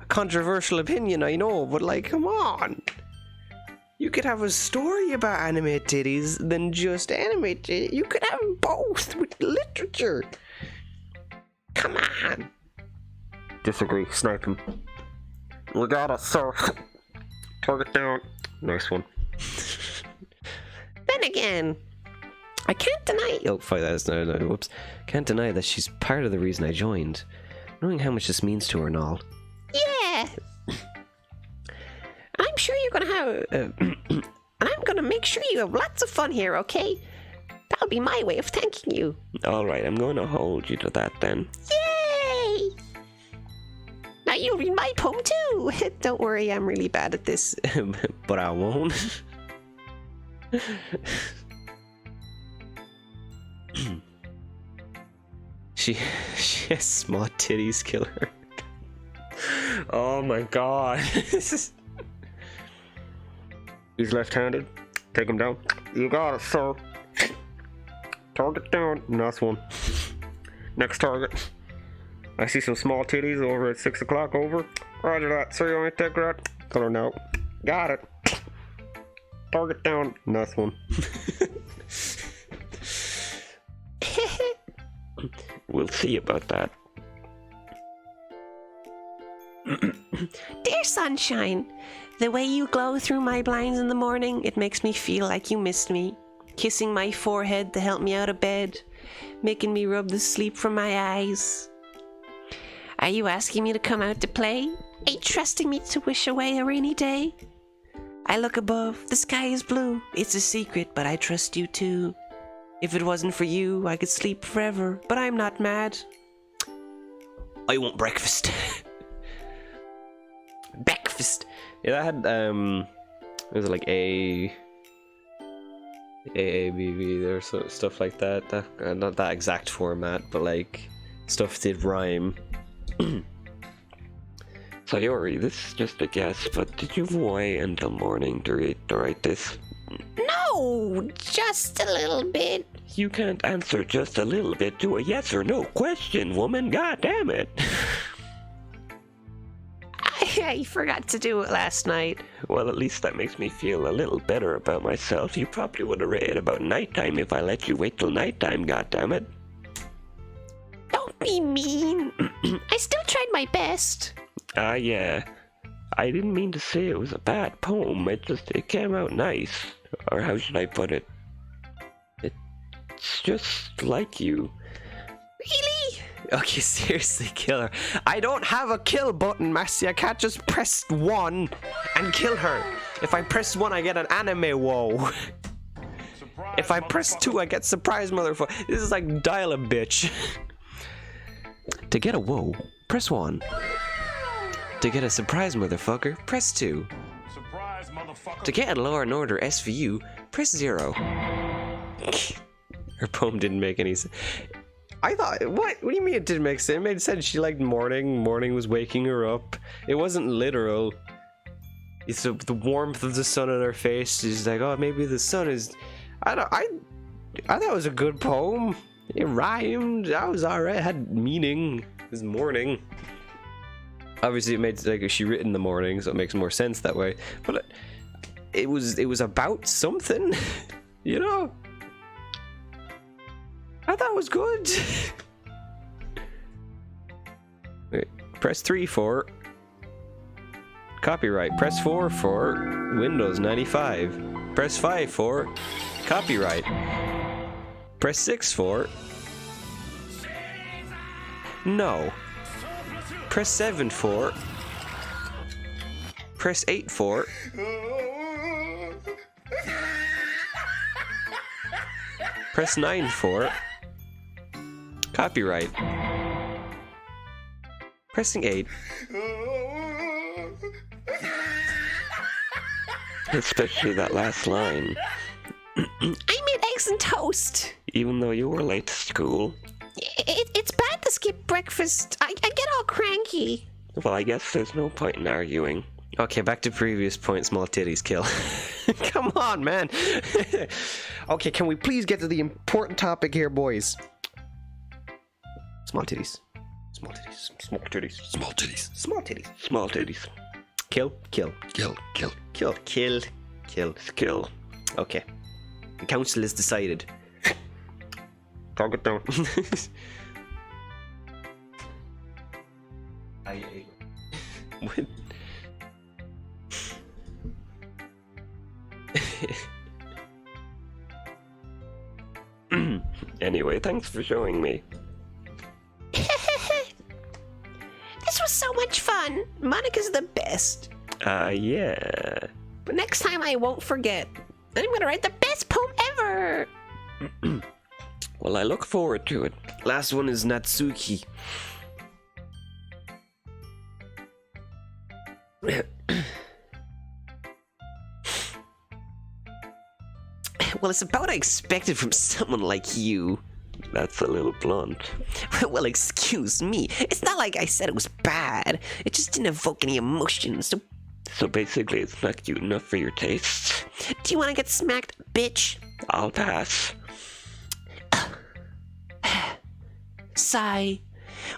A controversial opinion, I know, but like, come on. You could have a story about anime titties than just anime titties. You could have both with literature. Come on. Disagree. Snipe him. We got it, sir. Target down. Nice one. Then again, I can't deny. Oh, fuck that. No, whoops. Can't deny that she's part of the reason I joined. Knowing how much this means to her and all. Yeah. I'm sure you're gonna have. And I'm gonna make sure you have lots of fun here, okay? That'll be my way of thanking you. Alright, I'm going to hold you to that then. Yay! Now you read my poem too. Don't worry, I'm really bad at this. But I won't. She has small titties, killer. Oh my god. He's left-handed. Take him down. You got it, sir. Target down. Nice one. Next target. I see some small titties over at 6 o'clock over. Roger that. Sir, you want me to take that? Color now. Got it. Target down. Nice one. We'll see about that. Dear sunshine, the way you glow through my blinds in the morning, it makes me feel like you missed me. Kissing my forehead to help me out of bed, making me rub the sleep from my eyes. Are you asking me to come out to play? Are you trusting me to wish away a rainy day? I look above, the sky is blue. It's a secret, but I trust you too. If it wasn't for you, I could sleep forever, but I'm not mad. I want breakfast. Breakfast. Yeah, that had it was like AABB, there's stuff like that. Not that exact format, but like stuff did rhyme. Sayori, this is just a guess, but did you wait until morning to write this? No, just a little bit. You can't answer just a little bit to a yes or no question, woman. God damn it. I forgot to do it last night. Well, at least that makes me feel a little better about myself. You probably would have read it about nighttime if I let you wait till nighttime, goddammit. Don't be mean. I still tried my best. Yeah. I didn't mean to say it was a bad poem. It came out nice. Or how should I put it? It's just like you. Really? Okay, seriously, killer. I don't have a kill button, Marcy. I can't just press 1 and kill her. If I press 1, I get an anime whoa. If I press 2, I get surprise, motherfucker. This is like dial a bitch. To get a whoa, press 1. To get a surprise, motherfucker, press 2. Surprise, motherfucker. To get a Law and Order SVU, press 0. Her poem didn't make any sense. I thought, what do you mean it didn't make sense? It made sense. She liked morning. Morning was waking her up. It wasn't literal. It's the warmth of the sun on her face. She's like, oh, maybe the sun is. I thought it was a good poem. It rhymed. That was alright. It had meaning. It was morning. Obviously, it made like she written in the morning, so it makes more sense that way. But it was about something, you know. I thought it was good. Wait, press 3 for copyright. Press 4 for Windows 95. Press 5 for copyright. Press 6 for no. Press 7 for. Press 8 for. Press 9 for. Copyright. Pressing 8. Especially that last line. I made eggs and toast. Even though you were late to school. It's bad to skip breakfast. I get all cranky. Well, I guess there's no point in arguing. Okay, back to previous point. Small titties kill. Come on, man. Okay, can we please get to the important topic here, boys? Small titties. Small titties. Small titties. Small titties. Small titties. Small titties. Kill. Kill. Kill, kill. Kill. Kill. Kill. Kill. Okay. The council has decided. Talk it down. What? Anyway, thanks for showing me. This was so much fun. Monica's the best. Yeah. But next time I won't forget. I'm gonna write the best poem ever. Well, I look forward to it. Last one is Natsuki. Well, it's about what I expected from someone like you. That's a little blunt. Well, excuse me. It's not like I said it was bad. It just didn't evoke any emotions. So basically, it's not cute enough for your tastes. Do you want to get smacked, bitch? I'll pass. Sigh.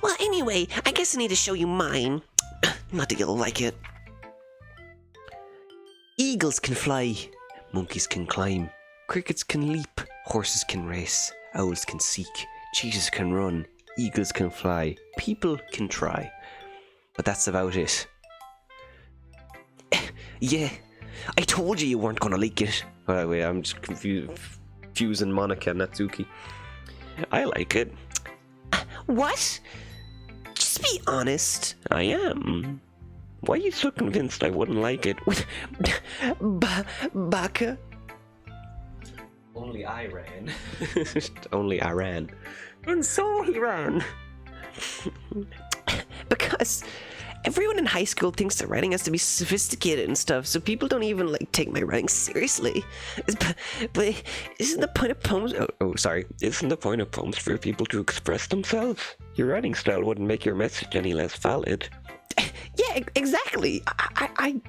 Well, anyway, I guess I need to show you mine. Not that you'll like it. Eagles can fly, monkeys can climb, crickets can leap, horses can race, owls can seek, cheetahs can run, eagles can fly, people can try. But that's about it. Yeah, I told you weren't gonna like it. Wait, I'm just confusing Monica and Natsuki. I like it. What? Just be honest. I am. Why are you so convinced I wouldn't like it? Baka? Only I ran. Only I ran. And so he ran. Because everyone in high school thinks that writing has to be sophisticated and stuff, so people don't even take my writing seriously. But isn't the point of poems? Sorry. Isn't the point of poems for people to express themselves? Your writing style wouldn't make your message any less valid. Yeah, exactly. I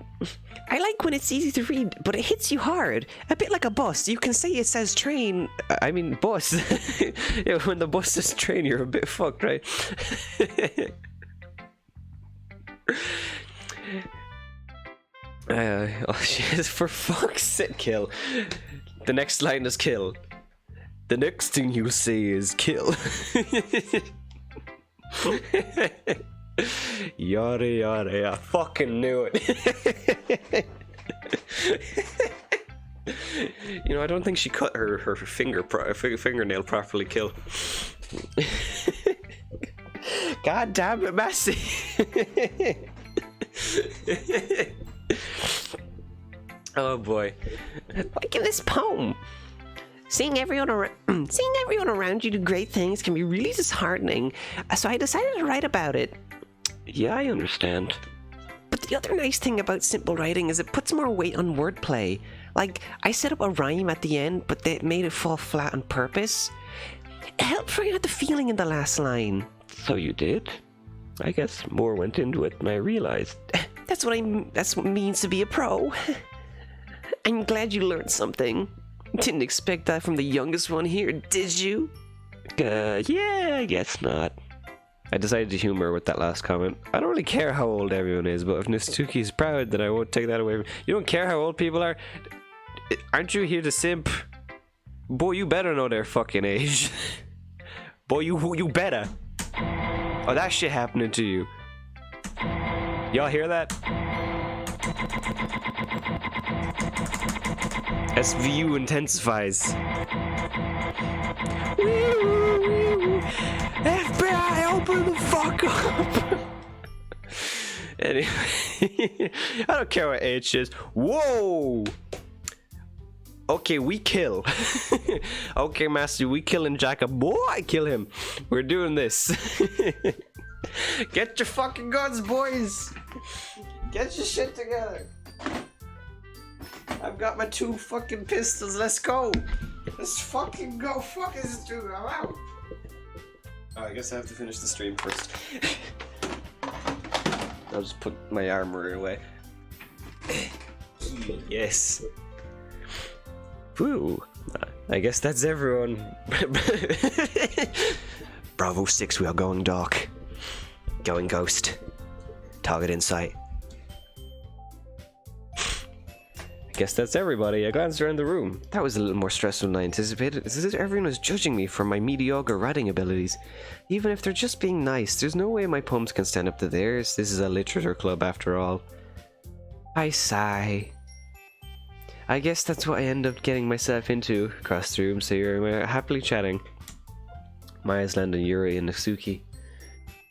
like when it's easy to read, but it hits you hard. A bit like a bus. You can say it says train. I mean bus. Yeah, when the bus says train, you're a bit fucked, right? Oh shit, for fuck's sake, kill. The next line is kill. The next thing you say is kill. Yada yada, I fucking knew it. You know, I don't think she cut her fingernail properly, kill. God damn it, Massey. Oh boy. Like in this poem. Seeing everyone around you do great things can be really disheartening, so I decided to write about it. Yeah, I understand. But the other nice thing about simple writing is it puts more weight on wordplay. Like, I set up a rhyme at the end, but they made it fall flat on purpose. It helped bring out the feeling in the last line. So you did? I guess more went into it than I realized. That's what it means to be a pro. I'm glad you learned something. Didn't expect that from the youngest one here, did you? Yeah, I guess not. I decided to humor with that last comment. I don't really care how old everyone is, but if Natsuki is proud, then I won't take that away from you. Don't care how old people are? Aren't you here to simp? Boy, you better know their fucking age. Boy, you better. Oh, that shit happening to you. Y'all hear that? SVU intensifies. FBI, open the fuck up! Anyway, I don't care what H is. Whoa! Okay, we kill. Okay, Master, we killing Jacob. Boy, kill him. We're doing this. Get your fucking guns, boys. Get your shit together. I've got my 2 fucking pistols. Let's go. Let's fucking go. Fuck this dude. I'm out. Oh, I guess I have to finish the stream first. I'll just put my armor away. Yes. Whew. I guess that's everyone. Bravo 6, we are going dark. Going ghost. Target in sight. I guess that's everybody. I glanced around the room. That was a little more stressful than I anticipated. It's as if everyone was judging me for my mediocre writing abilities. Even if they're just being nice, there's no way my poems can stand up to theirs. This is a literature club after all. I sigh. I guess that's what I end up getting myself into. Across the room, Sayuri happily chatting. Maya's land and Yuri and Natsuki.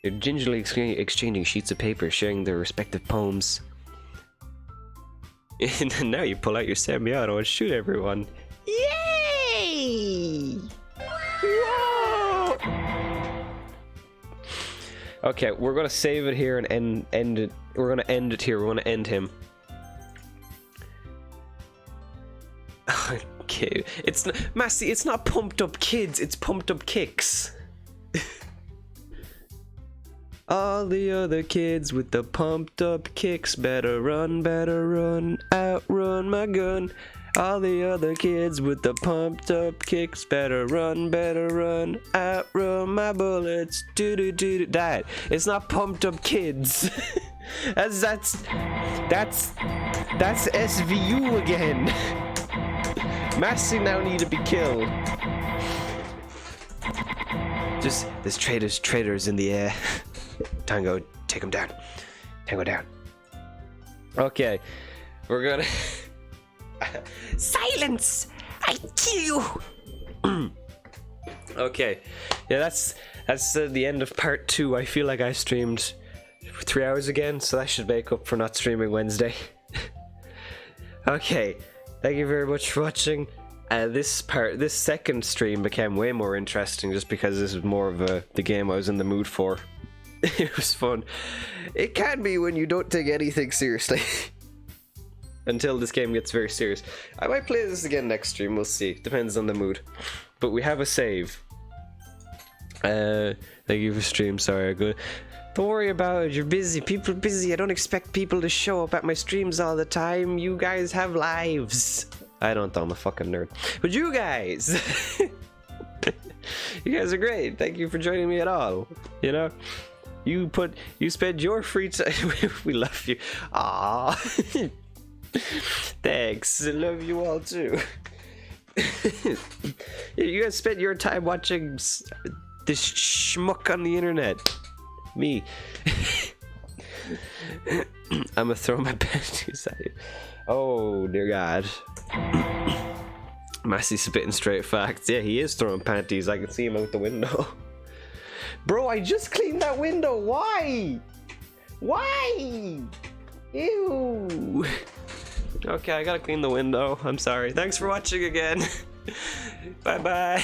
They're gingerly exchanging sheets of paper, sharing their respective poems. And now you pull out your semi-auto and shoot everyone. Yay! Whoa! Okay, we're gonna save it here and end it. We're gonna end it here. We're gonna end him. Okay, it's not, Massey. It's not pumped up kids. It's pumped up kicks. All the other kids with the pumped up kicks better run, outrun my gun. All the other kids with the pumped up kicks better run, outrun my bullets. Do. That. It's not pumped up kids. that's SVU again. Massey now need to be killed. Just there's traitors in the air. Tango, take him down. Tango down. Okay, we're gonna. Silence! I kill you! Okay, yeah, that's the end of part 2. I feel like I streamed 3 hours again, so that should make up for not streaming Wednesday. Okay, thank you very much for watching. This second stream became way more interesting just because this was more of the game I was in the mood for. It was fun. It can be when you don't take anything seriously. Until this game gets very serious. I might play this again next stream, we'll see. Depends on the mood. But we have a save. Thank you for stream, sorry. Don't worry about it, you're busy. People are busy. I don't expect people to show up at my streams all the time. You guys have lives. I don't know, I'm a fucking nerd. But you guys! You guys are great. Thank you for joining me at all. You know? You spend your free time. We love you. Aww. Thanks. I love you all too. You guys spent your time watching this schmuck on the internet. Me. I'm gonna throw my panties at you. Oh dear God. Massey's spitting straight facts. Yeah, he is throwing panties. I can see him out the window. Bro, I just cleaned that window. Why? Why? Ew. Okay, I gotta clean the window. I'm sorry. Thanks for watching again. Bye bye.